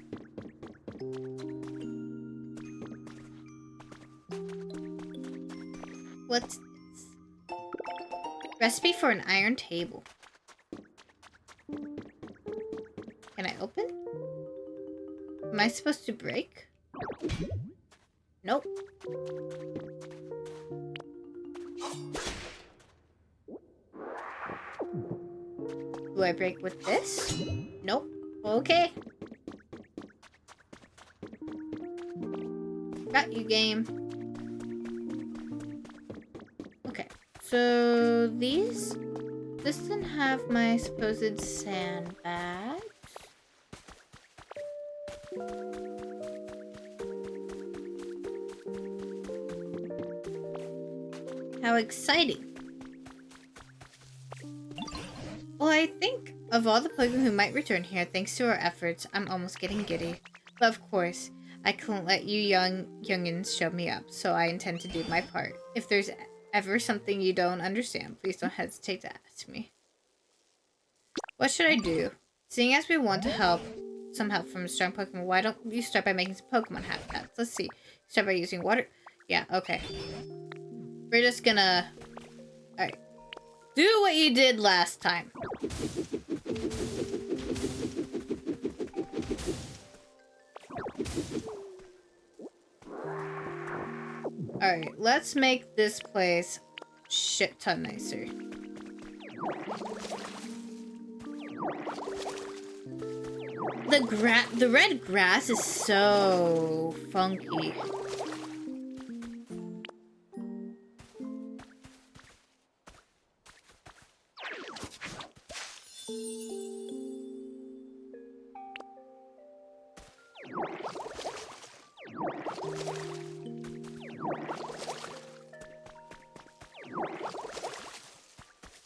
What's this? Recipe for an iron table. Can I open? Am I supposed to break? Nope. Do I break with this? Nope. Okay. Got you, game. Okay. So this didn't have my supposed sandbag. How exciting. Well, I think of all the Pokemon who might return here, thanks to our efforts, I'm almost getting giddy. But of course, I can't let you youngins show me up, so I intend to do my part. If there's ever something you don't understand, please don't hesitate to ask me. What should I do? Seeing as we want to some help from a strong Pokemon, why don't you start by making some Pokemon habitats? Let's see. Start by using water. Yeah, okay. We're just gonna... Alright. Do what you did last time. Alright, let's make this place shit ton nicer. The red grass is so funky.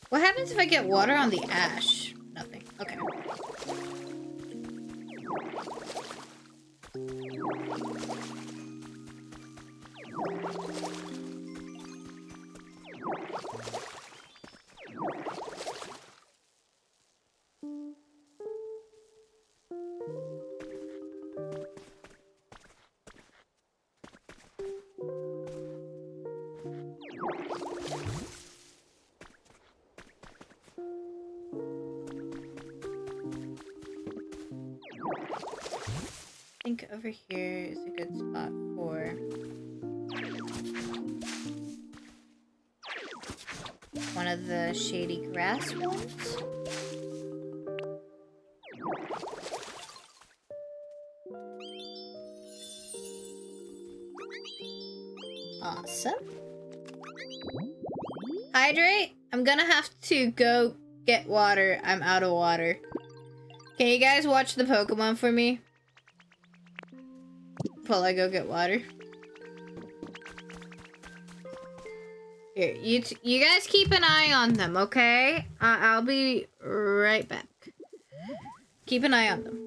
What happens if I get water on the ash? Nothing. Okay. I think over here is a good spot for one of the shady grass ones. Awesome. Hydrate. I'm gonna have to go get water. I'm out of water. Can you guys watch the Pokemon for me? While I go get water. Here, you guys keep an eye on them, okay? I'll be right back. Keep an eye on them.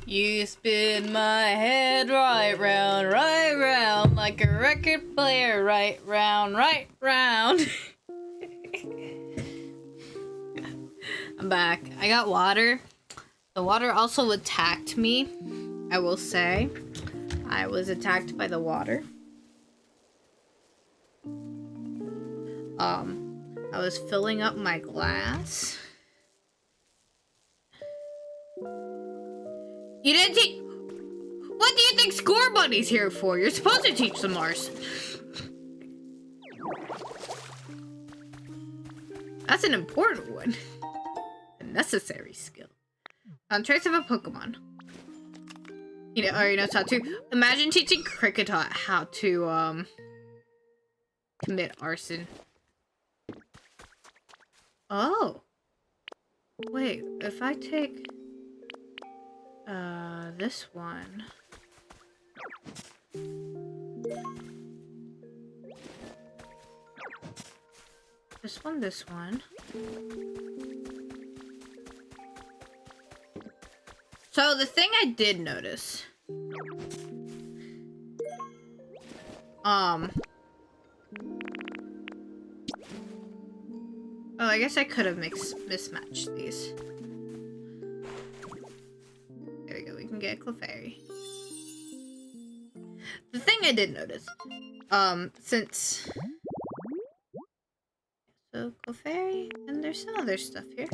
You spin my head right round, like a record player, right round. I'm back. I got water. The water also attacked me, I will say. I was attacked by the water. I was filling up my glass. You didn't teach. What do you think Score Bunny's here for? You're supposed to teach them Mars. That's an important one. A necessary skill. Trace of a Pokemon. You know, already knows how to. Imagine teaching Kricketot how to commit arson. Oh. Wait, if I take this one. This one. So the thing I did notice. Oh, I guess I could have mismatched these. There we go, we can get a Clefairy. The thing I did notice, since... So, Clefairy, and there's some other stuff here.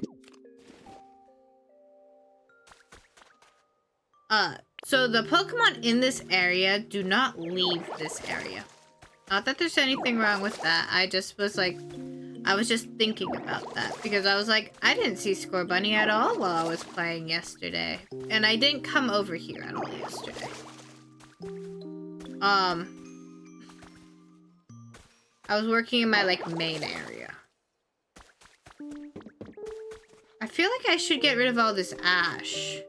So the Pokemon in this area do not leave this area. Not that there's anything wrong with that, I just was like... I was just thinking about that because I was like, I didn't see Score Bunny at all while I was playing yesterday. And I didn't come over here at all yesterday. I was working in my, like, main area. I feel like I should get rid of all this ash.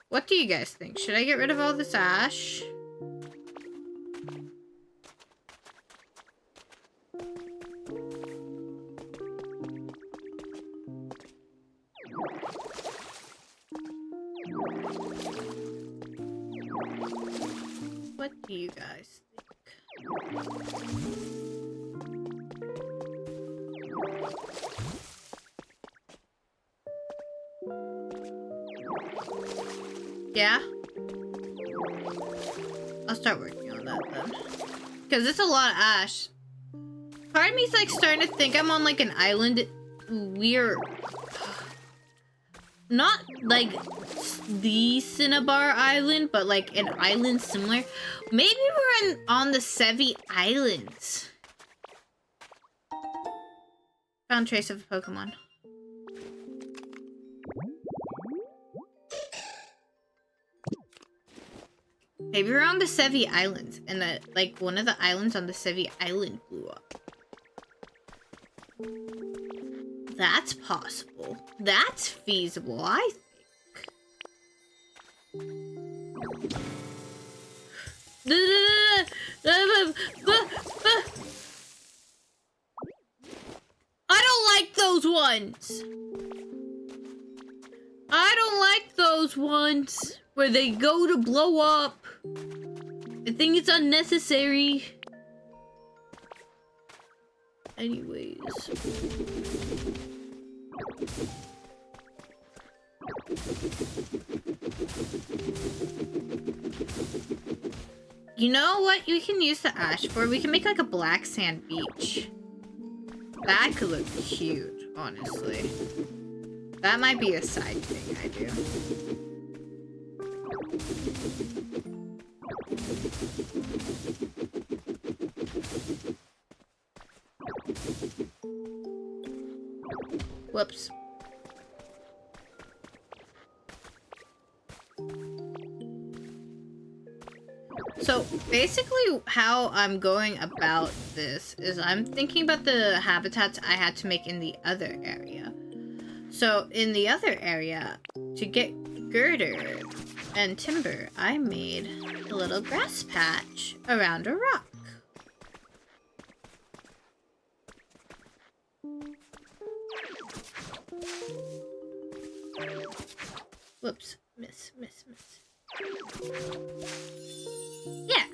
What do you guys think? Should I get rid of all this ash? What do you guys think? Yeah? I'll start working on that then. Because it's a lot of ash. Part of me's like starting to think I'm on like an island. We're not like the Cinnabar Island, but like an island similar. Maybe we're on the Sevi Islands. Found trace of a Pokemon. Maybe we're on the Sevi Islands, and like one of the islands on the Sevi Island blew up. That's possible. That's feasible, I think. ones. I don't like those ones where they go to blow up. I think it's unnecessary. Anyways. You know what we can use the ash for? We can make like a black sand beach. That could look cute, honestly. That might be a side thing I do. Whoops. So basically how I'm going about this is I'm thinking about the habitats I had to make in the other area. So in the other area, to get girder and timber, I made a little grass patch around a rock. Whoops, miss. Yeah.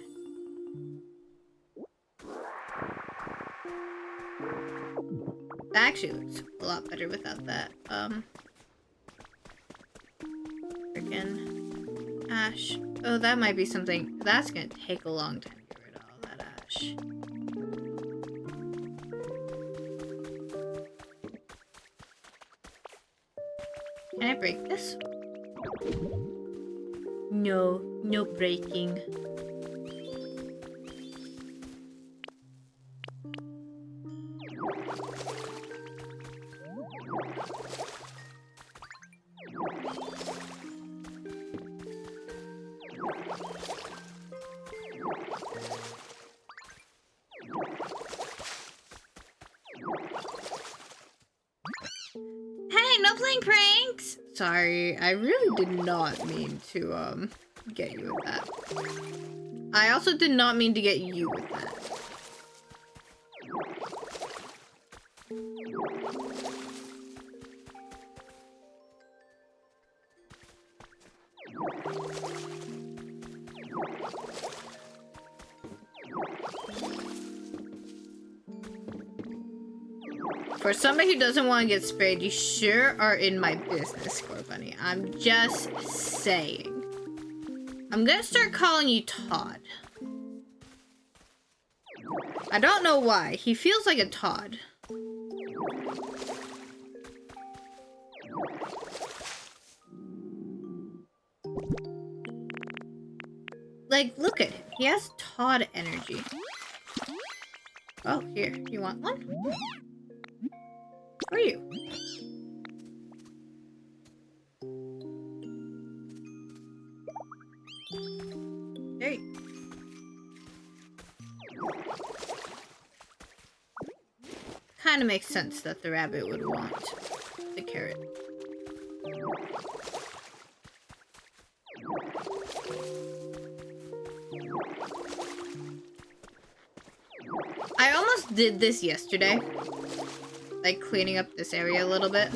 That actually looks a lot better without that, freaking ash. Oh, that might be something. That's gonna take a long time to get rid of all that ash. Can I break this? No breaking. Hey, no playing pranks! Sorry, I really did not mean to, get you with that. I also did not mean to get you with that. For somebody who doesn't want to get sprayed, you sure are in my business, Scorbunny. I'm just saying. I'm gonna start calling you Todd. I don't know why. He feels like a Todd. Like, look at him. He has Todd energy. Oh, here. You want one? For you. There you go. Kind of makes sense that the rabbit would want the carrot. I almost did this yesterday. Like cleaning up this area a little bit.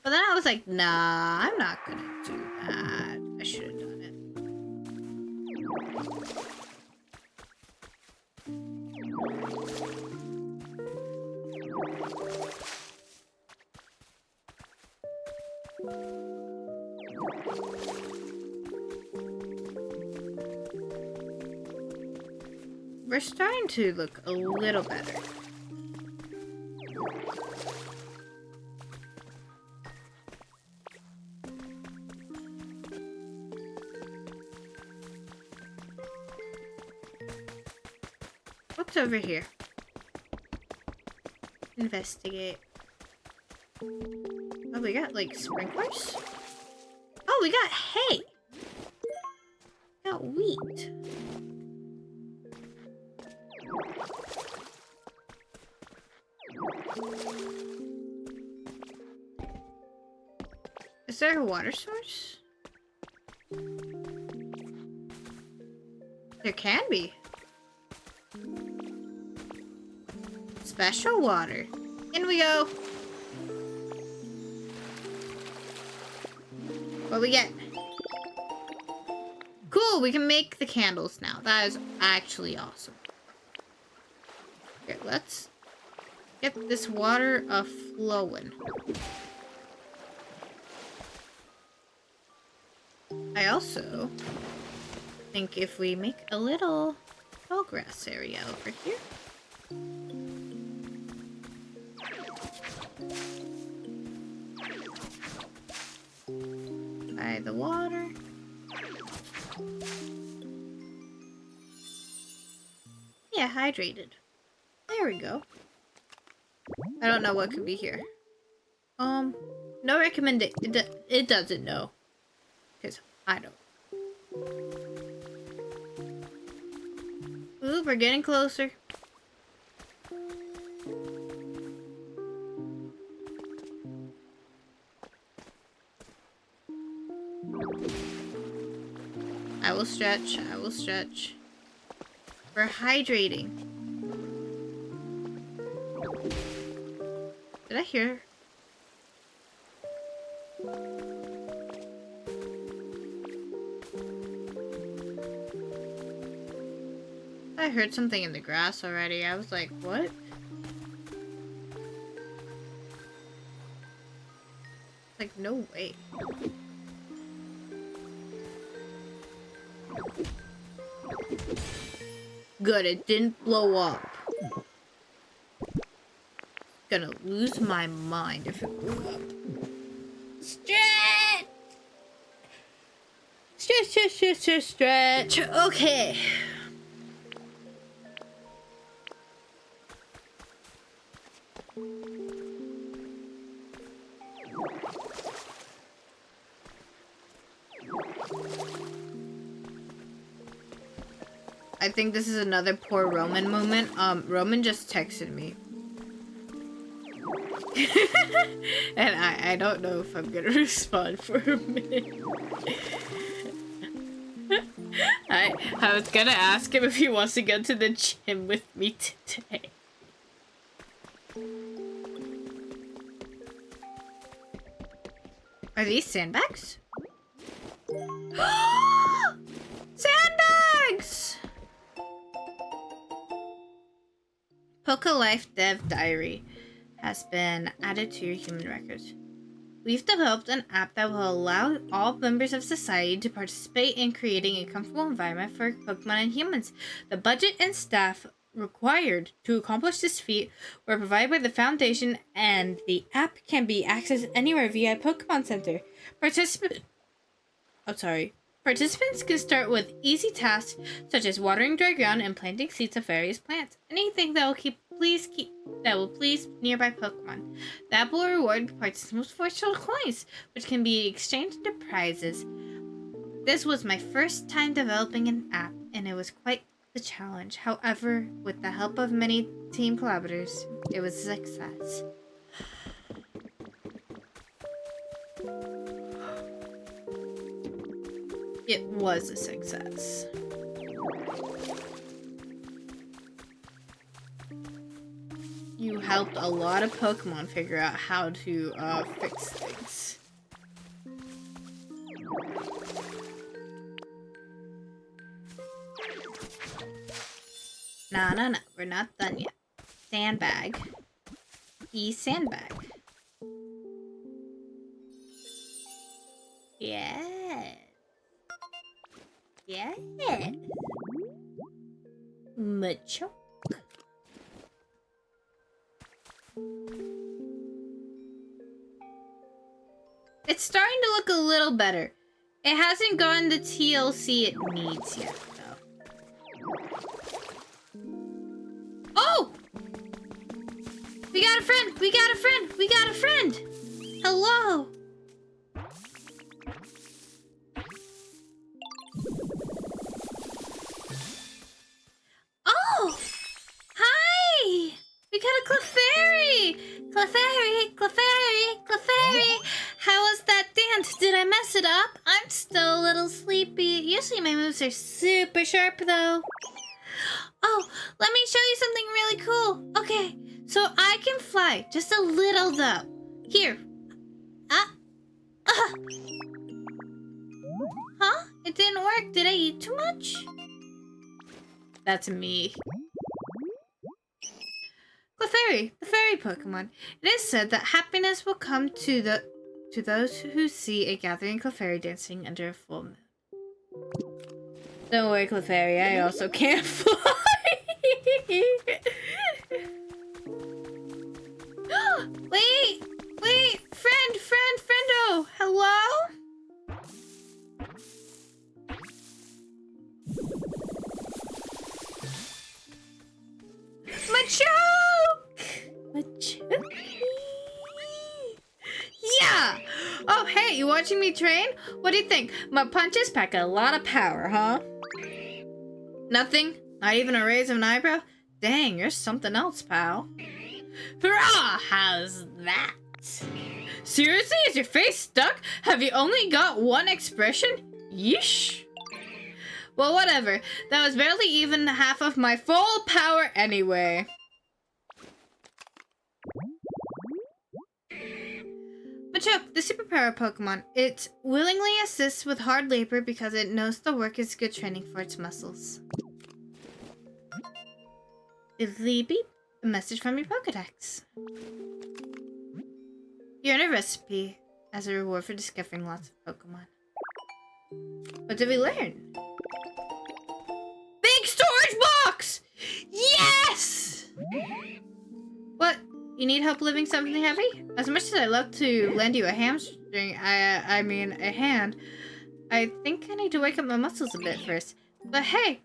But then I was like, nah, I'm not gonna do that. I should have done it. We're starting to look a little better. What's over here? Investigate. Oh, we got like sprinklers? Oh, we got hay! We got wheat. Is there a water source? There can be. Special water. In we go. What we get? Cool, we can make the candles now. That is actually awesome. Okay, let's get this water flowing. I also think if we make a little tall grass area over here. By the water. Yeah, hydrated. There we go. I don't know what could be here. No recommendation. It doesn't know. Because I don't. Ooh, we're getting closer. I will stretch. I will stretch. We're hydrating. Did I hear? I heard something in the grass already. I was like, what? Like, no way. Good, it didn't blow up. Gonna lose my mind if it blew up. Stretch! Stretch, stretch, stretch, stretch, stretch. Okay. I think this is another poor Roman moment. Roman just texted me. And I don't know if I'm gonna respond for a minute. I was gonna ask him if he wants to go to the gym with me today. Are these sandbags? Sandbags! Poke Life Dev Diary has been added to your human records. We've developed an app that will allow all members of society to participate in creating a comfortable environment for Pokemon and humans. The budget and staff required to accomplish this feat were provided by the Foundation, and the app can be accessed anywhere via Pokemon Center. Participants can start with easy tasks such as watering dry ground and planting seeds of various plants. Anything that will please nearby Pokemon. The app will reward participants for special coins, which can be exchanged into prizes. This was my first time developing an app, and it was quite the challenge. However, with the help of many team collaborators, it was a success. It was a success. You helped a lot of Pokemon figure out how to fix things. No, we're not done yet. Sandbag. Sandbag. Yes. Yes. Machoke. It's starting to look a little better. It hasn't gotten the TLC it needs yet, though. Oh! We got a friend! We got a friend! We got a friend! Hello! Oh! Hi! We got a Clefairy! Clefairy! Clefairy! Clefairy! How was that dance? Did I mess it up? I'm still a little sleepy. Usually my moves are super sharp, though. Oh, let me show you something really cool. Okay, so I can fly. Just a little, though. Here. It didn't work. Did I eat too much? That's me. Clefairy, the fairy Pokemon. It is said that happiness will come to those who see a gathering Clefairy dancing under a full moon. Don't worry, Clefairy, I also can't fly. Wait, friendo, hello? Machoke! Yeah! Oh, hey, you watching me train? What do you think? My punches pack a lot of power, huh? Nothing? Not even a raise of an eyebrow? Dang, you're something else, pal. Hurrah! How's that? Seriously? Is your face stuck? Have you only got one expression? Yeesh. Well, whatever. That was barely even half of my full power anyway. Machoke, the superpower Pokemon. It willingly assists with hard labor because it knows the work is good training for its muscles. Beep, a message from your Pokedex. You earn a recipe as a reward for discovering lots of Pokemon. What did we learn? Big storage box! Yes! What? You need help lifting something heavy? As much as I love to lend you a hamstring, I mean a hand, I think I need to wake up my muscles a bit first. But hey,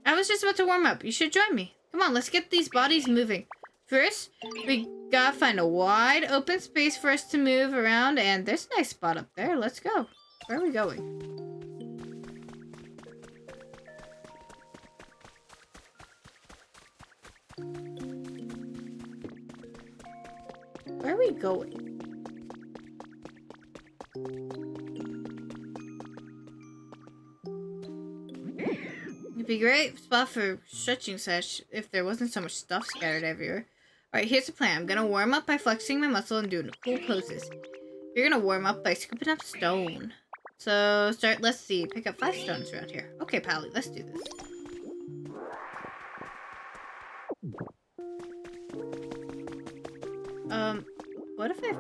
I was just about to warm up. You should join me. Come on, let's get these bodies moving. First, we gotta find a wide open space for us to move around, and there's a nice spot up there. Let's go. Where are we going? Where are we going? It'd be a great spot for stretching sesh if there wasn't so much stuff scattered everywhere. Alright, here's the plan. I'm gonna warm up by flexing my muscle and doing cool poses. You're gonna warm up by scooping up stone. So, let's see, pick up 5 stones around here. Okay, Pally, let's do this. What if I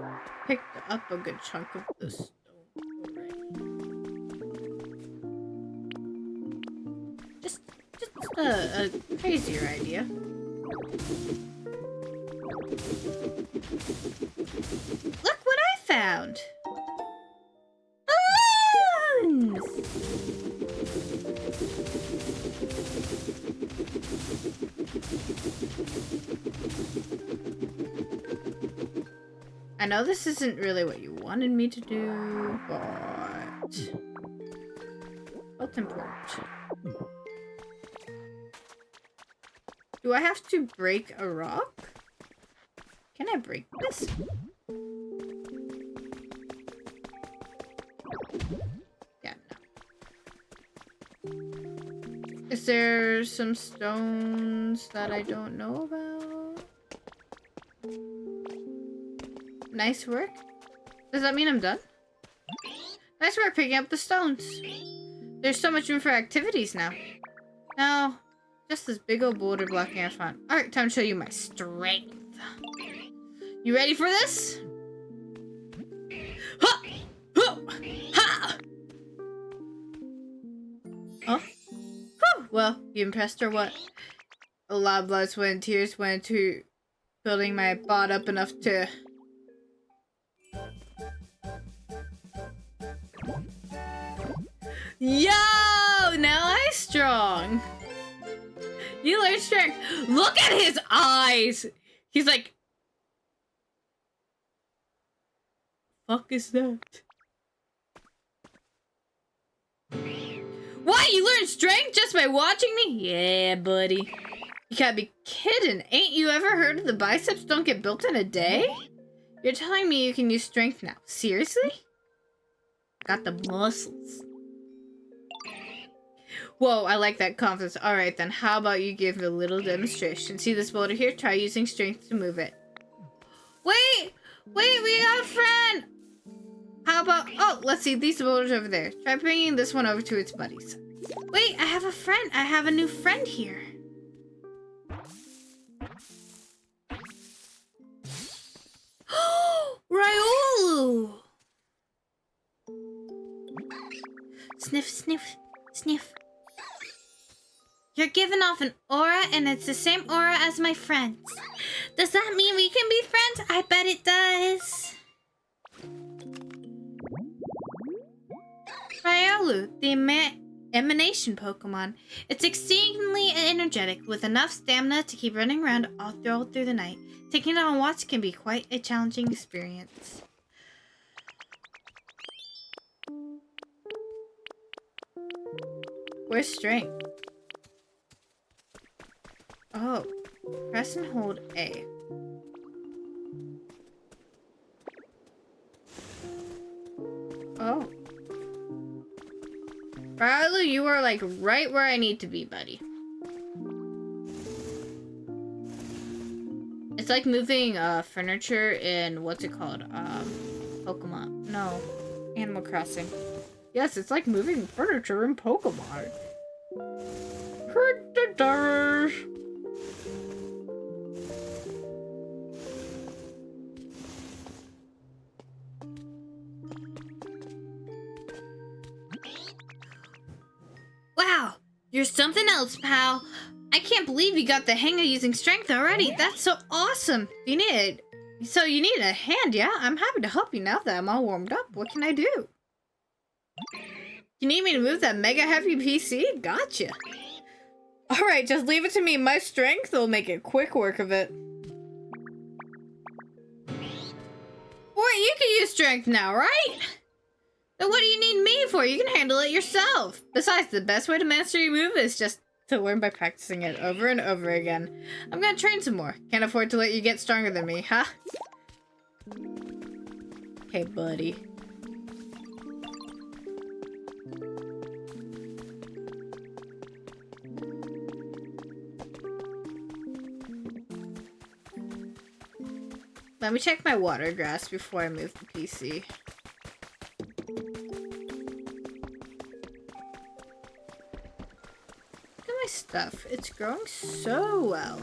picked up a good chunk of this stone already? Just a crazier idea. Look what I found! Balloons! I know this isn't really what you wanted me to do, but what's important? Do I have to break a rock? Can I break this? Yeah, no. Is there some stones that I don't know about? Nice work. Does that mean I'm done? Nice work picking up the stones. There's so much room for activities now. No, just this big old boulder blocking our front. Alright, time to show you my strength. You ready for this? Ha! Ha! Oh? Whew. Well, you impressed or what? A lot of blood, sweat, and tears went into building my bot up enough to... Yo! Now I'm strong. You learned strength. Look at his eyes! He's like... Fuck is that? What? You learned strength just by watching me? Yeah, buddy. You can't be kidding. Ain't you ever heard of the biceps don't get built in a day? You're telling me you can use strength now. Seriously? Got the muscles. Whoa, I like that confidence. Alright then, how about you give a little demonstration? See this boulder here? Try using strength to move it. Wait! Wait, we got a friend! How about... Oh, let's see. These boulders over there. Try bringing this one over to its buddies. Wait, I have a friend. I have a new friend here. Riolu! Sniff, sniff, sniff. You're giving off an aura, and it's the same aura as my friends. Does that mean we can be friends? I bet it does. Riolu, the emanation Pokemon. It's exceedingly energetic, with enough stamina to keep running around all through the night. Taking it on walks can be quite a challenging experience. Where's strength? Oh, press and hold A. Oh. Riolu, you are like right where I need to be, buddy. It's like moving furniture in, what's it called? Pokemon. No, Animal Crossing. Yes, it's like moving furniture in Pokemon. Wow, you're something else, pal. I can't believe you got the hang of using strength already. That's so awesome. You need a hand, yeah? I'm happy to help you now that I'm all warmed up. What can I do? You need me to move that mega heavy PC? Gotcha. Alright, just leave it to me. My strength will make it quick work of it. Boy, you can use strength now, right? Then what do you need me for? You can handle it yourself. Besides, the best way to master your move is just to learn by practicing it over and over again. I'm gonna train some more. Can't afford to let you get stronger than me, huh? Hey, buddy. Let me check my water grass before I move the PC. Look at my stuff. It's growing so well.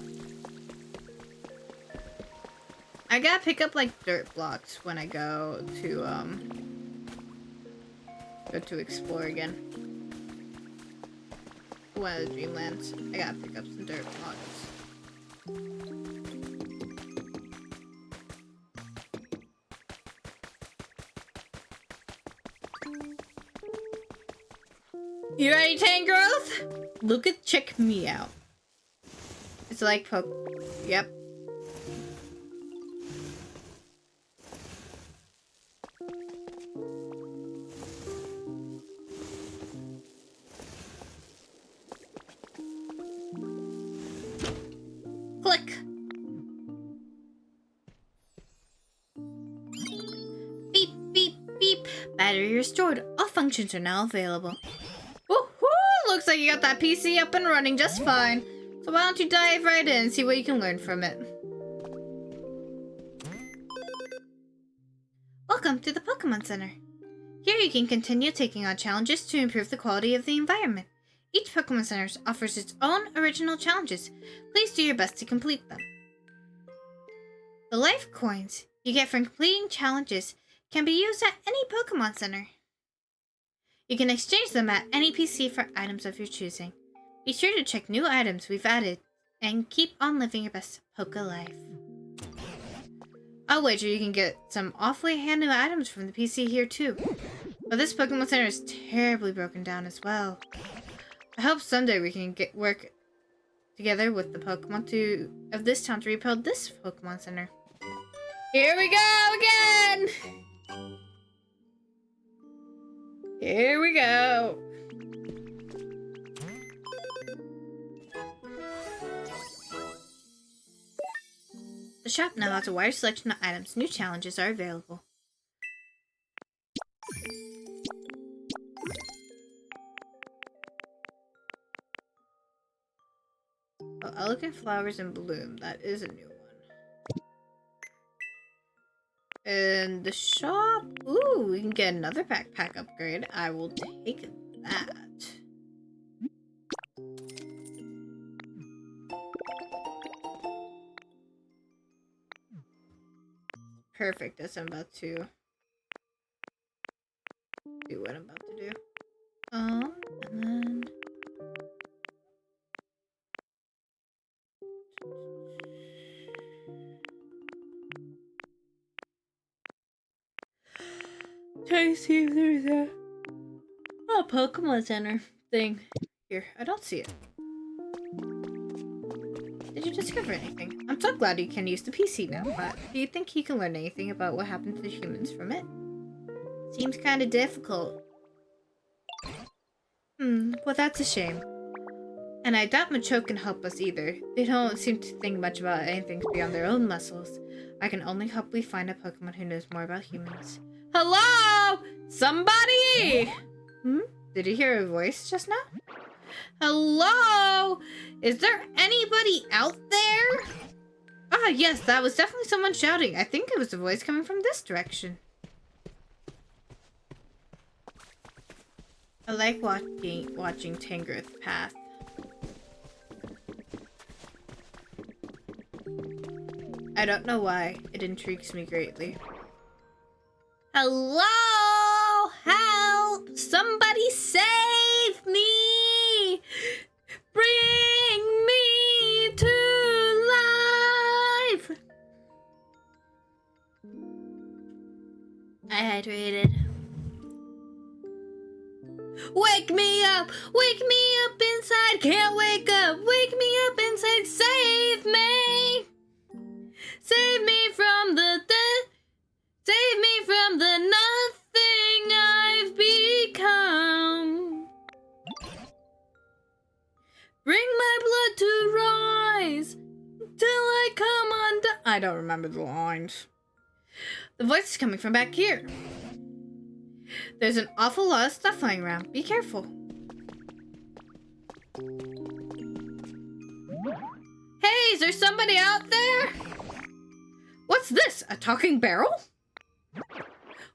I gotta pick up like dirt blocks when I go to explore again. One of the Dreamlands. I gotta pick up some dirt blocks. You ready, Tangrowth? Check me out. It's like Yep. Click. Beep, beep, beep. Battery restored. All functions are now available. Looks like you got that PC up and running just fine. So why don't you dive right in and see what you can learn from it. Welcome to the Pokemon Center. Here you can continue taking on challenges to improve the quality of the environment. Each Pokemon Center offers its own original challenges. Please do your best to complete them. The life coins you get from completing challenges can be used at any Pokemon Center. You can exchange them at any PC for items of your choosing. Be sure to check new items we've added and keep on living your best Poké life. I'll wager you can get some awfully handy items from the PC here too. But this Pokemon Center is terribly broken down as well. I hope someday we can work together with the Pokemon of this town to rebuild this Pokemon Center. Here we go again! Here we go. The shop now has a wider selection of items. New challenges are available. Oh, Elegant Flowers in Bloom. That is a new one. In the shop. Ooh, we can get another backpack upgrade. I will take that. Perfect, as I'm about to do what I'm about to do. And then try to see if there's a Pokemon Center thing here. I don't see it. Did you discover anything? I'm so glad you can use the PC now, but do you think you can learn anything about what happened to the humans from it? Seems kind of difficult. Well that's a shame. And I doubt Machoke can help us either. They don't seem to think much about anything beyond their own muscles. I can only hope we find a Pokemon who knows more about humans. Hello? Somebody? Did you hear a voice just now? Hello? Is there anybody out there? Ah, yes, that was definitely someone shouting. I think it was a voice coming from this direction. I like watching Tangrowth path. I don't know why. It intrigues me greatly. Hello? Help! Somebody save me! Bring me to life! I hydrated. Wake me up! Wake me up inside! Can't wake up! Wake me up inside! Save me! Save me from the death! Save me from the nothing I've become! Bring my blood to rise! Till I come undone! I don't remember the lines. The voice is coming from back here. There's an awful lot of stuff lying around. Be careful. Hey, is there somebody out there? What's this? A talking barrel?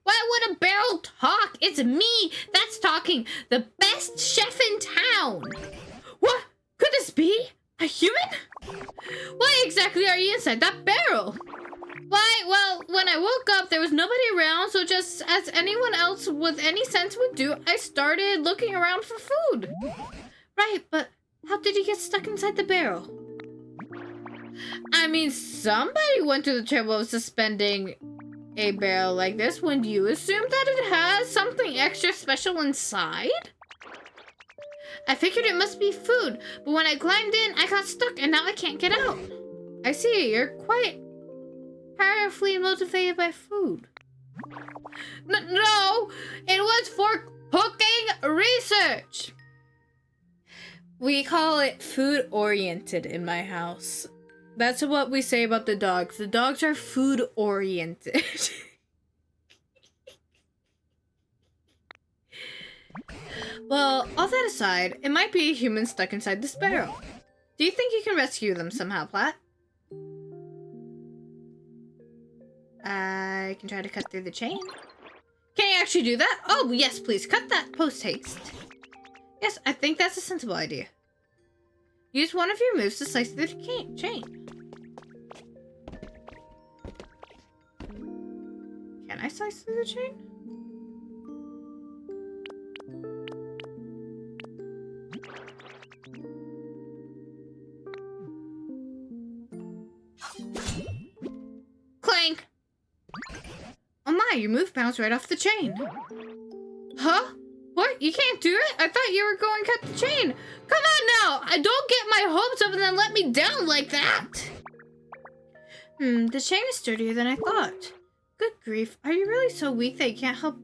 Why would a barrel talk? It's me that's talking. The best chef in town. What? Could this be? A human? Why exactly are you inside that barrel? Why, well, when I woke up, there was nobody around, so just as anyone else with any sense would do, I started looking around for food. Right, but how did you get stuck inside the barrel? I mean, somebody went to the trouble of suspending a barrel like this. Wouldn't you assume that it has something extra special inside? I figured it must be food, but when I climbed in, I got stuck and now I can't get out. I see, you're quite powerfully motivated by food. No, it was for cooking research. We call it food-oriented in my house. That's what we say about the dogs. The dogs are food-oriented. Well, all that aside, it might be a human stuck inside this barrel. Do you think you can rescue them somehow, Platt? I can try to cut through the chain. Can you actually do that? Oh, yes, please. Cut that post-haste. Yes, I think that's a sensible idea. Use one of your moves to slice through the chain. Can I slice through the chain? Clank! Oh my, your move bounced right off the chain. Huh? What? You can't do it? I thought you were going to cut the chain. Come on now! I don't get my hopes up and then let me down like that. The chain is sturdier than I thought. Good grief, are you really so weak that you can't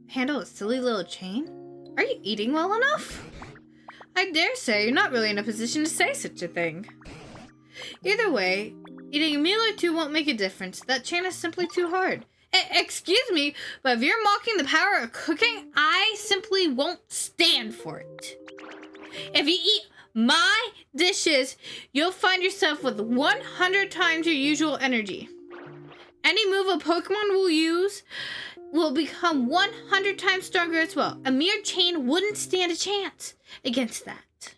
handle a silly little chain? Are you eating well enough? I dare say you're not really in a position to say such a thing. Either way, eating a meal or two won't make a difference. That chain is simply too hard. Excuse me, but if you're mocking the power of cooking, I simply won't stand for it. If you eat my dishes, you'll find yourself with 100 times your usual energy. Any move a Pokemon will use will become 100 times stronger as well. A mere chain wouldn't stand a chance against that.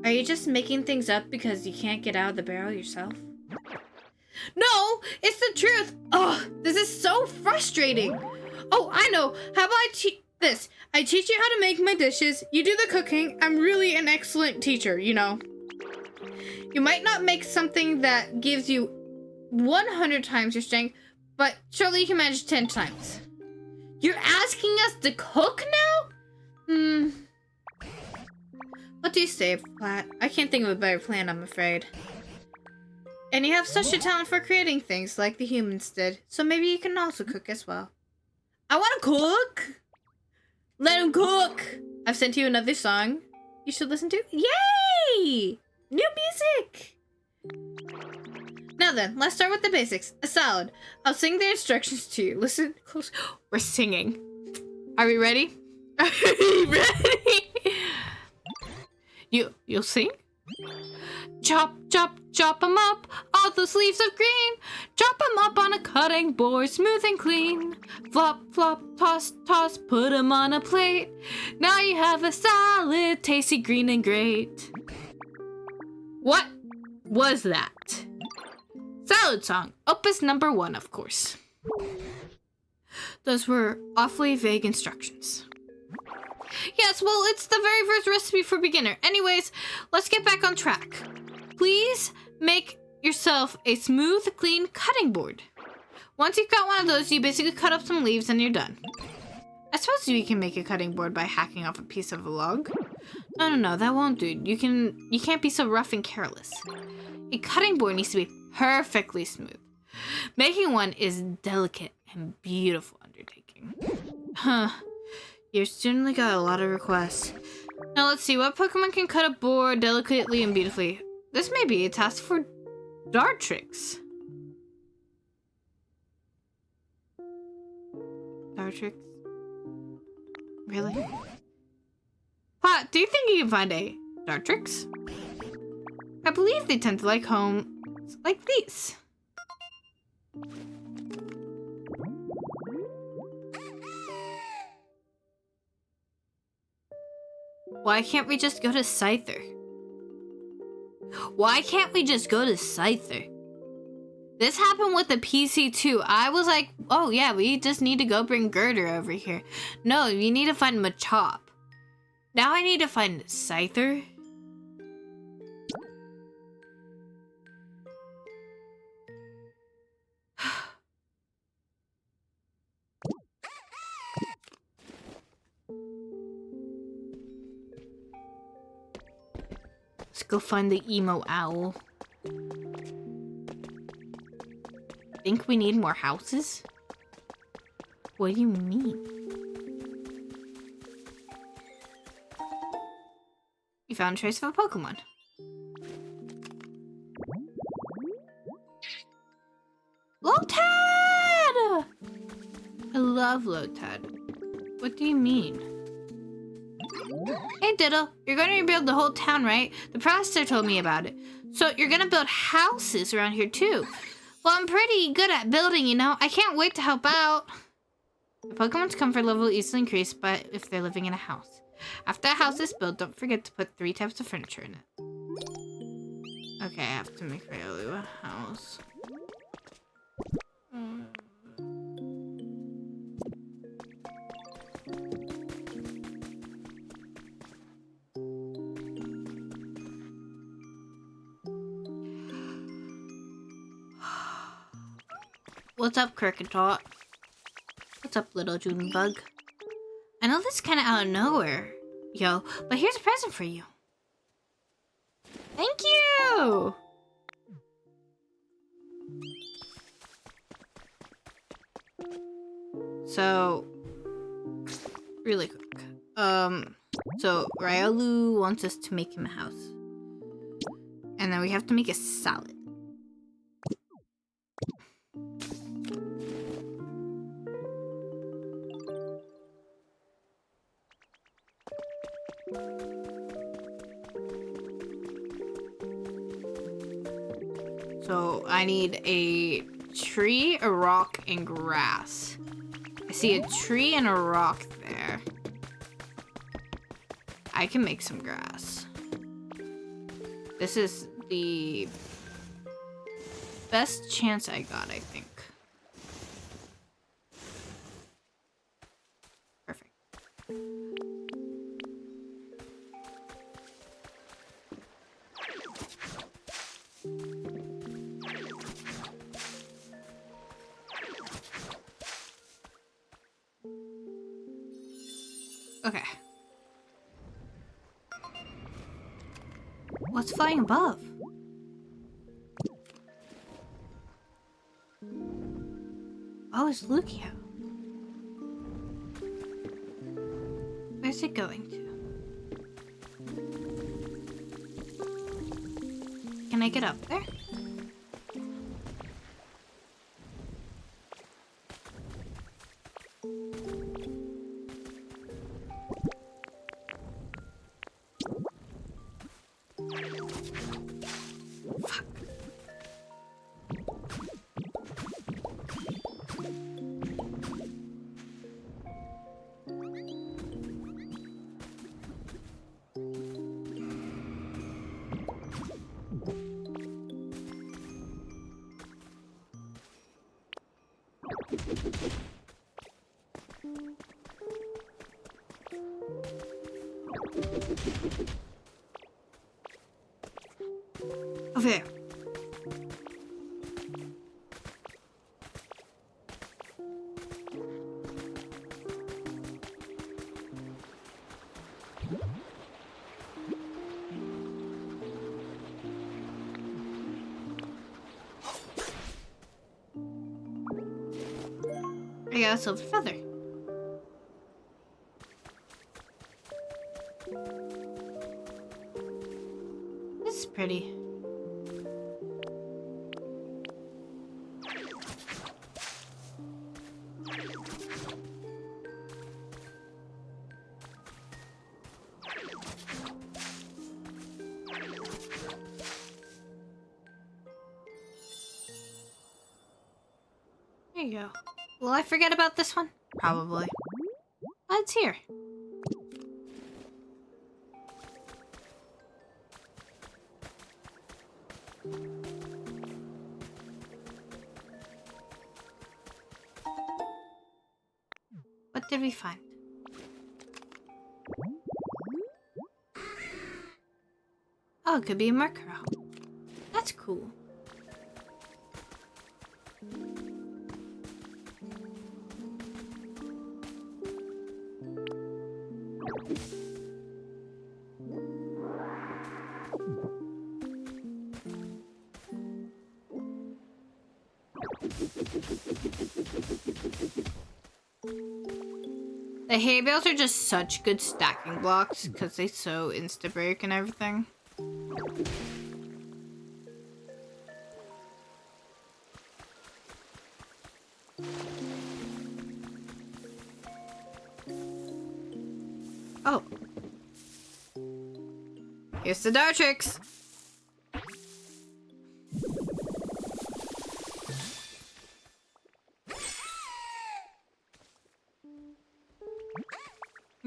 Are you just making things up because you can't get out of the barrel yourself? No, it's the truth. Oh, this is so frustrating. Oh, I know. How about I teach this? I teach you how to make my dishes. You do the cooking. I'm really an excellent teacher, you know. You might not make something that gives you 100 times your strength, but surely you can manage 10 times. You're asking us to cook now? What do you say, Plat? I can't think of a better plan, I'm afraid. And you have such a talent for creating things like the humans did, so maybe you can also cook as well. I want to cook! Let him cook! I've sent you another song you should listen to. Yay! New music! Now then, let's start with the basics. A salad. I'll sing the instructions to you. Listen close. We're singing. Are we ready? Are we ready? You'll sing? Chop, chop, chop 'em up, all those leaves of green. Chop 'em up on a cutting board, smooth and clean. Flop, flop, toss, toss, put 'em on a plate. Now you have a salad, tasty, green, and great. What was that? Salad song, opus number 1, of course. Those were awfully vague instructions. Yes, well, it's the very first recipe for beginner. Anyways, let's get back on track. Please make yourself a smooth, clean cutting board. Once you've got one of those, you basically cut up some leaves and you're done. I suppose you can make a cutting board by hacking off a piece of a log. No, that won't do. You can't be so rough and careless. A cutting board needs to be perfectly smooth. Making one is delicate and beautiful undertaking. Huh. You've certainly got a lot of requests. Now let's see, what Pokemon can cut a board delicately and beautifully? This may be a task for Dartrix. Dartrix? Really? Pat, do you think you can find a Dartrix? I believe they tend to like homes like these. Why can't we just go to Scyther? Why can't we just go to Scyther? This happened with the PC too. I was like, oh yeah, we just need to go bring Girder over here. No, you need to find Machop. Now I need to find Scyther. Let's go find the emo owl. Think we need more houses? What do you mean? You found a trace of a Pokemon. Lotad! I love Lotad. What do you mean? Hey Diddle, you're going to rebuild the whole town, right? The professor told me about it. So you're going to build houses around here too. Well, I'm pretty good at building, you know. I can't wait to help out. The Pokemon's comfort level easily increased, but if they're living in a house. After a house is built, don't forget to put 3 types of furniture in it. Okay, I have to make Riolu a house. What's up, Kirkitot? What's up, little Junebug? I know this is kind of out of nowhere, yo, but here's a present for you. Thank you! So, really quick. So Riolu wants us to make him a house. And then we have to make a salad. So I need a tree, a rock, and grass. I see a tree and a rock there. I can make some grass. This is the best chance I got, I think. Perfect. Okay. What's flying above? Oh, it's Lucio. Where's it going to? Can I get up there? Fuck. Over there. I got a silver feather. This is pretty. There you go. Will I forget about this one? Probably. Oh, it's here. What did we find? Oh, it could be a Murkrow. That's cool. The hay bales are just such good stacking blocks because they so insta-break and everything. Oh. Here's the Dartrix.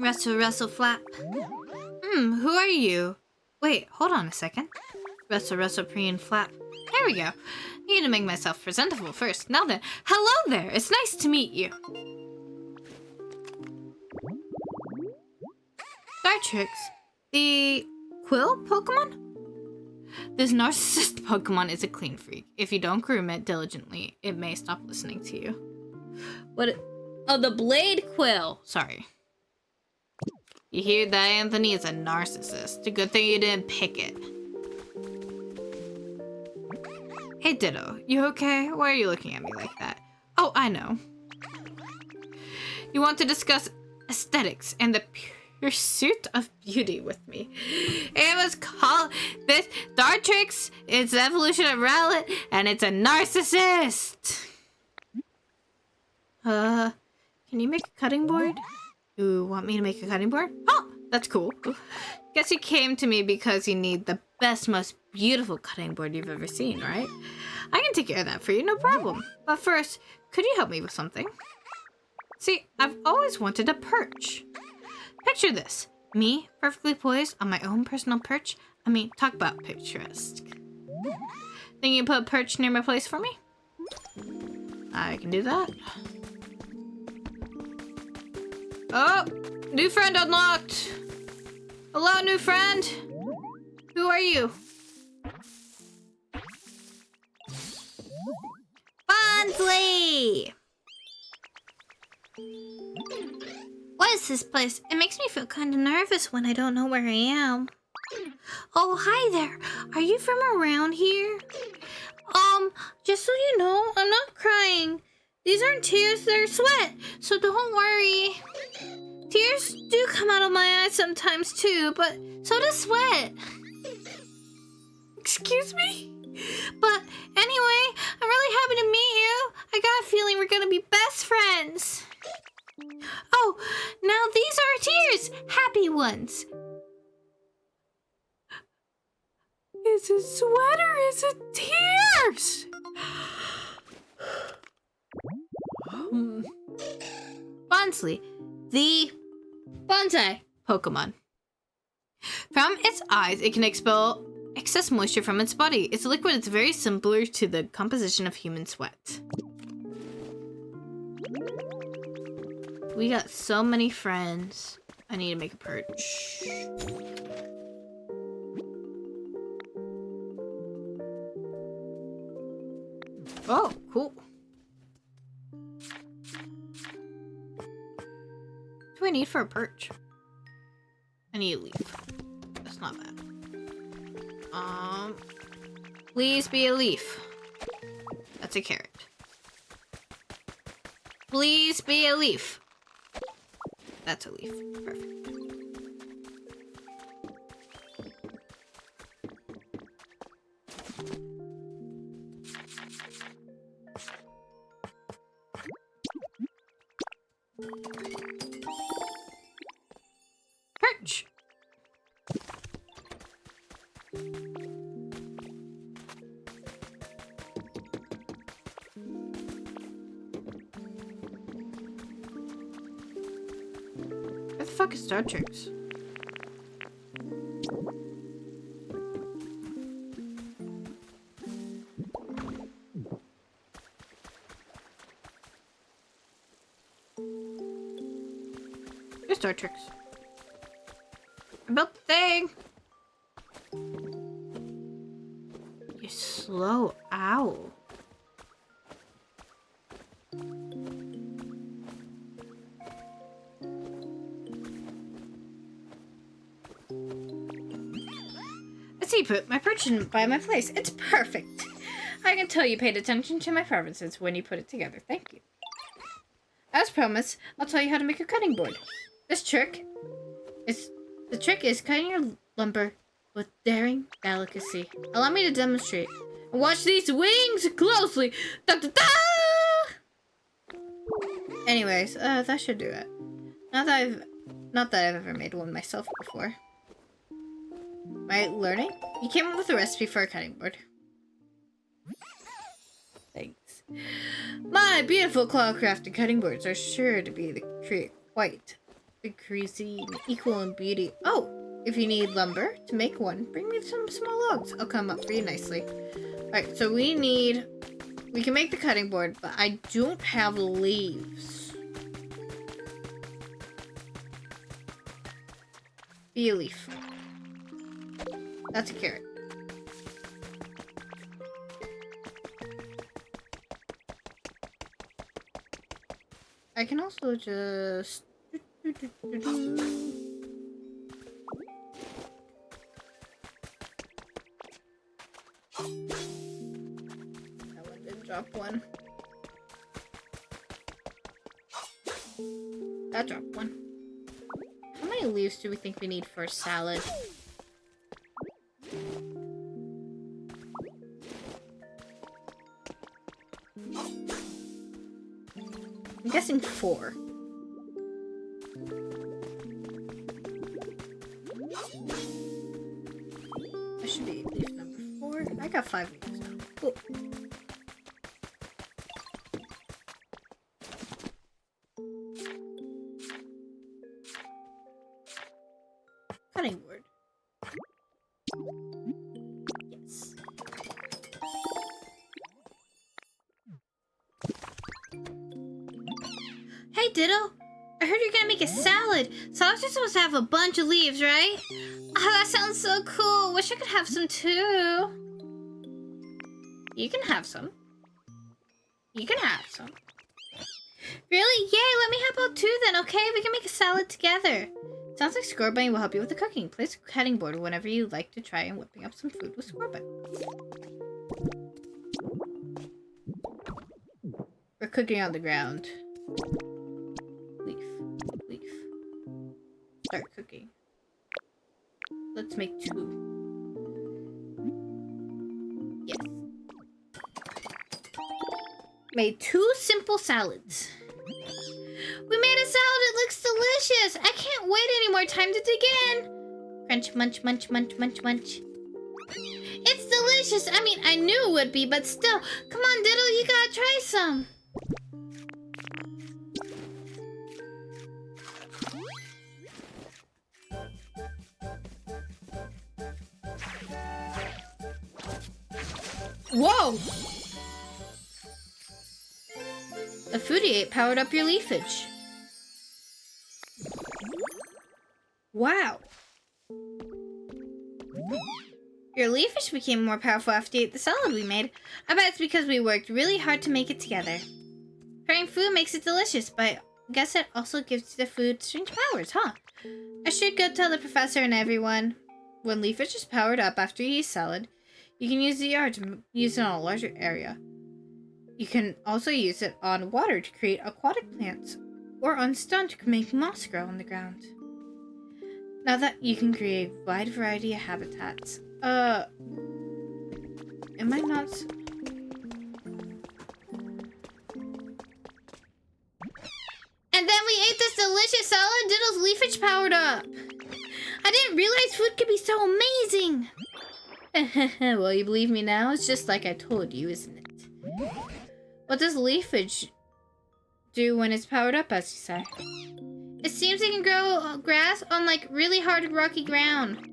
Rustle, rustle, flap. Who are you? Wait, hold on a second. Rustle, rustle, preen, and flap. There we go. Need to make myself presentable first. Now then, hello there. It's nice to meet you. Dartrix, the Quill Pokemon? This narcissist Pokemon is a clean freak. If you don't groom it diligently, it may stop listening to you. What? Oh, the Blade Quill. Sorry. You hear that, Anthony? Is a narcissist. A good thing you didn't pick it. Hey, Ditto. You okay? Why are you looking at me like that? Oh, I know. You want to discuss aesthetics and the pursuit of beauty with me. It was called this Dartrix. It's the evolution of Rowlet, and it's a narcissist. Can you make a cutting board? You want me to make a cutting board? Oh, That's cool. Guess you came to me because you need the best, most beautiful cutting board you've ever seen, right? I can take care of that for you, no problem. But first, could you help me with something? See, I've always wanted a perch. Picture this. Me, perfectly poised on my own personal perch. I mean, talk about picturesque. Think you can put a perch near my place for me? I can do that. Oh, new friend unlocked. Hello, new friend. Who are you? Bonsley! What is this place? It makes me feel kind of nervous when I don't know where I am. Oh, hi there. Are you from around here? Just so you know, I'm not crying. These aren't tears, they're sweat, so don't worry. Tears do come out of my eyes sometimes too, but so does sweat. Excuse me? But anyway, I'm really happy to meet you. I got a feeling we're gonna be best friends. Oh, now these are tears, happy ones. Is it sweat or is it tears? Bonsley, the bonsai Pokemon. From its eyes, it can expel excess moisture from its body. Its liquid is very similar to the composition of human sweat. We got so many friends. I need to make a perch. Oh, cool. What do I need for a perch? I need a leaf. That's not bad. Please be a leaf. That's a carrot. Please be a leaf. That's a leaf. Perfect. Perch. Where the fuck is Star Tricks? Here's Star Tricks. I built the thing. You slow owl. I see you put my perch by my place. It's perfect. I can tell you paid attention to my preferences when you put it together. Thank you. As promised, I'll tell you how to make a cutting board. The trick is cutting your lumber with daring delicacy. Allow me to demonstrate. Watch these wings closely. Da, da, da! Anyways, that should do it. Not that I've ever made one myself before. My learning? You came up with a recipe for a cutting board. Thanks. My beautiful claw-crafted cutting boards are sure to be quite the cuisine equal in beauty. Oh, if you need lumber to make one, bring me some small logs. I'll come up for you nicely. Alright, so we can make the cutting board, but I don't have leaves. Be a leaf. That's a carrot. I can also just... That one didn't drop one. That dropped one. How many leaves do we think we need for a salad? I'm guessing 4. got 5 leaves now. Cool. Cutting board. Yes. Hey, Ditto. I heard you're gonna make a salad. Salads are supposed to have a bunch of leaves, right? Oh, that sounds so cool. Wish I could have some too. You can have some. You can have some. Really? Yay, let me help out too then, okay? We can make a salad together. Sounds like Scorbunny will help you with the cooking. Place a cutting board whenever you like to try and whipping up some food with Scorbunny. We're cooking on the ground. Leaf. Leaf. Start cooking. Let's make 2. Yes. Made 2 simple salads. We made a salad. It looks delicious. I can't wait any more time to dig in. Crunch, munch, munch, munch, munch, munch. It's delicious. I mean, I knew it would be, but still. Come on, Diddle. You gotta try some. Whoa! The food you ate powered up your leafage. Wow. Your leafage became more powerful after you ate the salad we made. I bet it's because we worked really hard to make it together. Preparing food makes it delicious, but I guess it also gives the food strange powers, huh? I should go tell the professor and everyone. When leafage is powered up after you eat salad, you can use the yard to use it on a larger area. You can also use it on water to create aquatic plants, or on stone to make moss grow on the ground. Now that you can create a wide variety of habitats. Am I not... And then we ate this delicious salad. Diddle's leafage powered up. I didn't realize food could be so amazing. Well, you believe me now? It's just like I told you, isn't it? What does leafage do when it's powered up, as you say? It seems it can grow grass on, like, really hard rocky ground.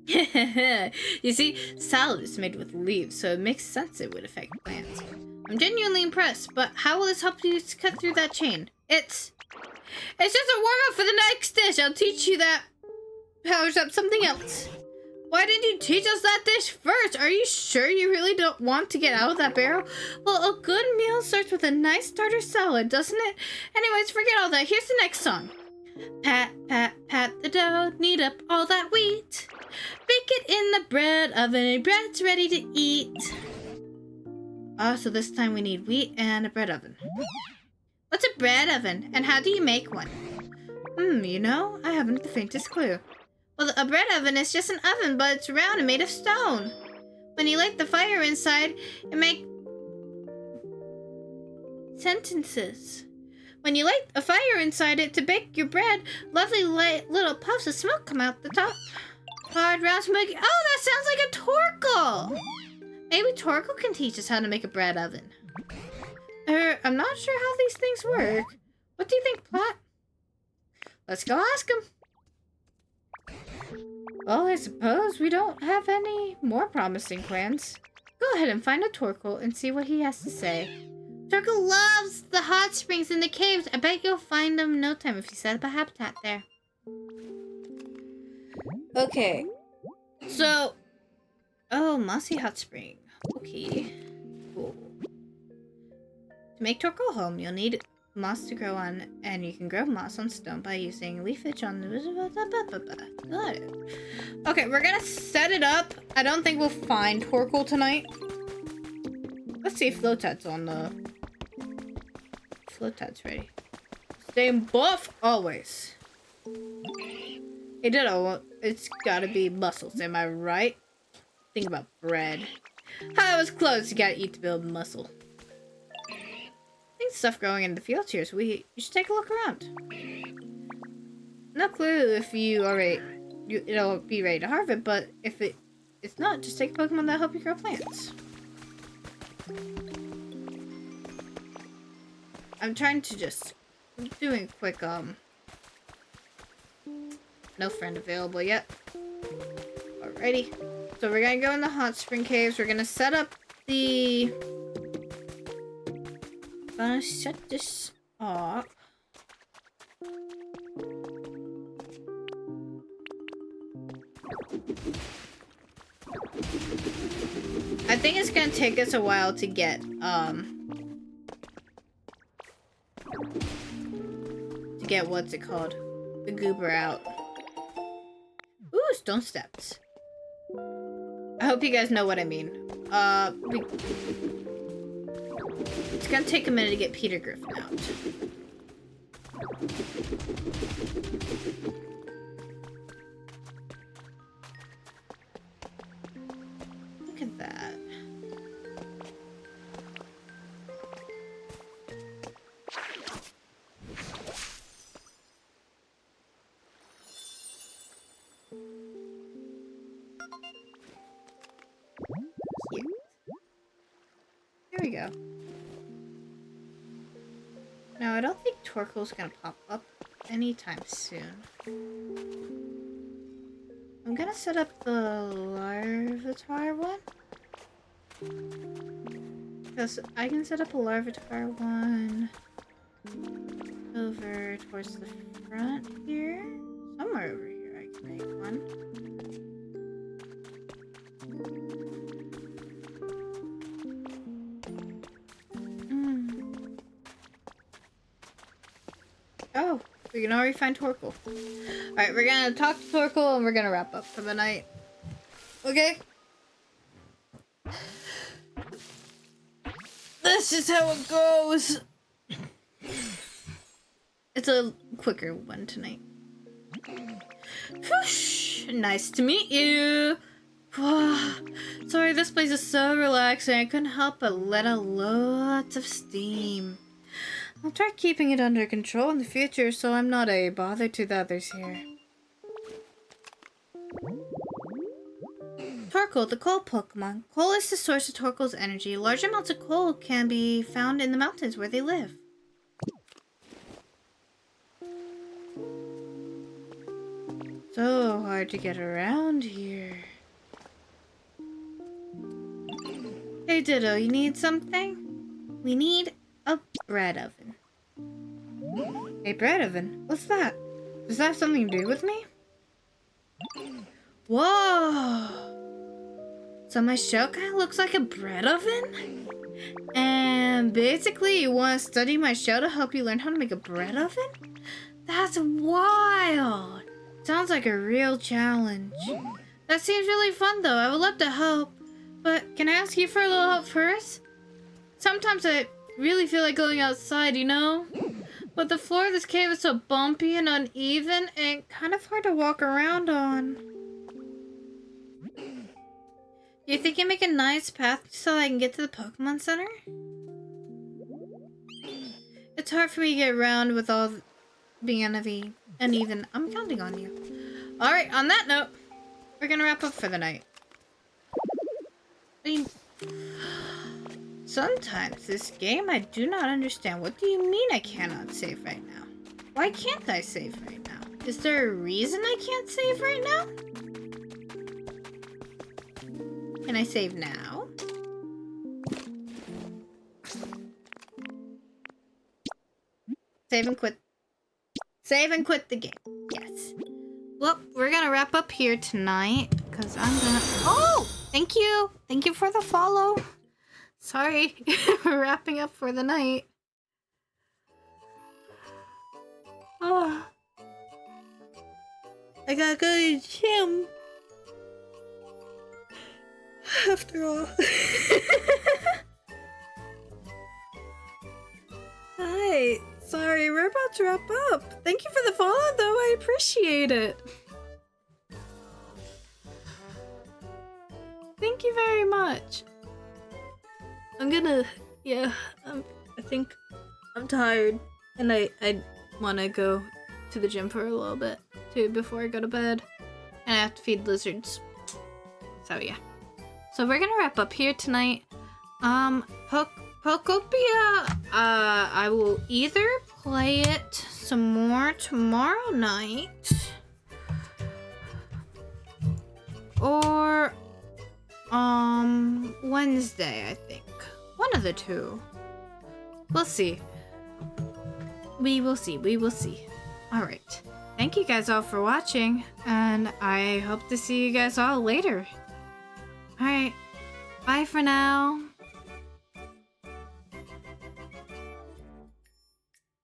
You see, salad is made with leaves, so it makes sense it would affect plants. I'm genuinely impressed, but how will this help you to cut through that chain? It's just a warm-up for the next dish. I'll teach you that powers up something else. Why didn't you teach us that dish first? Are you sure you really don't want to get out of that barrel? Well, a good meal starts with a nice starter salad, doesn't it? Anyways, forget all that. Here's the next song. Pat, pat, pat the dough, knead up all that wheat. Bake it in the bread oven, and bread's ready to eat. Oh, so this time we need wheat and a bread oven. What's a bread oven, and how do you make one? You know, I haven't the faintest clue. Well, a bread oven is just an oven, but it's round and made of stone. When you light the fire inside, it makes sentences. When you light a fire inside it to bake your bread, lovely light little puffs of smoke come out the top. Hard, round, smoky. Oh, that sounds like a Torkoal! Maybe Torkoal can teach us how to make a bread oven. I'm not sure how these things work. What do you think, Platt? Let's go ask him. Well, I suppose we don't have any more promising plans. Go ahead and find a Torkoal and see what he has to say. Torkoal loves the hot springs in the caves. I bet you'll find them in no time if you set up a habitat there. Okay. So... Oh, mossy hot spring. Okay. Cool. To make Torkoal home, you'll need moss to grow on, and you can grow moss on stone by using leafage on the... Got it. Okay, we're gonna set it up. I don't think we'll find Torkoal tonight. Let's see if Flotad's on the... Flotad's ready. Staying buff always. Hey, Ditto, it's gotta be muscles, am I right? Think about bread. I was close, you gotta eat to build muscle. Stuff growing in the fields here, so you should take a look around. No clue if you are it'll be ready to harvest, but if It's not. Just take Pokemon that help you grow plants. I'm trying to just... I'm doing a quick, no friend available yet. Alrighty. So we're gonna go in the hot spring caves. We're gonna set up the... Gonna set this up. I think it's gonna take us a while to get, what's it called? The goober out. Ooh, stone steps. I hope you guys know what I mean. It's gonna take a minute to get Peter Griffin out. Look at that. Cute. There we go. Now, I don't think Torkoal's gonna pop up anytime soon. I'm gonna set up the Larvitar one. Because I can set up a Larvitar one over towards the front here. Somewhere over here I can make one. Oh, we can already find Torkoal. Alright, we're gonna talk to Torkoal and we're gonna wrap up for the night. Okay? That's just how it goes. It's a quicker one tonight. Whoosh! Nice to meet you. Sorry, this place is so relaxing. I couldn't help but let out lots of steam. I'll try keeping it under control in the future so I'm not a bother to the others here. Torkoal, the coal Pokemon. Coal is the source of Torkoal's energy. Large amounts of coal can be found in the mountains where they live. So hard to get around here. Hey Ditto, you need something? We need a bread oven. A bread oven? What's that? Does that have something to do with me? Whoa! So my shell kind of looks like a bread oven? And basically you want to study my shell to help you learn how to make a bread oven? That's wild! Sounds like a real challenge. That seems really fun though. I would love to help. But can I ask you for a little help first? Sometimes I really feel like going outside, you know? But the floor of this cave is so bumpy and uneven and kind of hard to walk around on. Do you think you make a nice path so I can get to the Pokemon Center? It's hard for me to get around with all being uneven. I'm counting on you. Alright, on that note, we're gonna wrap up for the night. Sometimes this game I do not understand. What do you mean I cannot save right now? Why can't I save right now? Is there a reason I can't save right now? Can I save now? Save and quit. Save and quit the game. Yes. Well, we're gonna wrap up here tonight because I'm gonna... Oh! Thank you! Thank you for the follow. Sorry, we're wrapping up for the night. Oh. I gotta go to the gym. After all. Hi. Sorry, we're about to wrap up. Thank you for the follow, though. I appreciate it. Thank you very much. I'm gonna, I think I'm tired. And I want to go to the gym for a little bit, too, before I go to bed. And I have to feed lizards. So yeah. So we're gonna wrap up here tonight. Pokopia, I will either play it some more tomorrow night or Wednesday, I think. One of the two. We'll see. We will see. Alright. Thank you guys all for watching, and I hope to see you guys all later. Alright. Bye for now.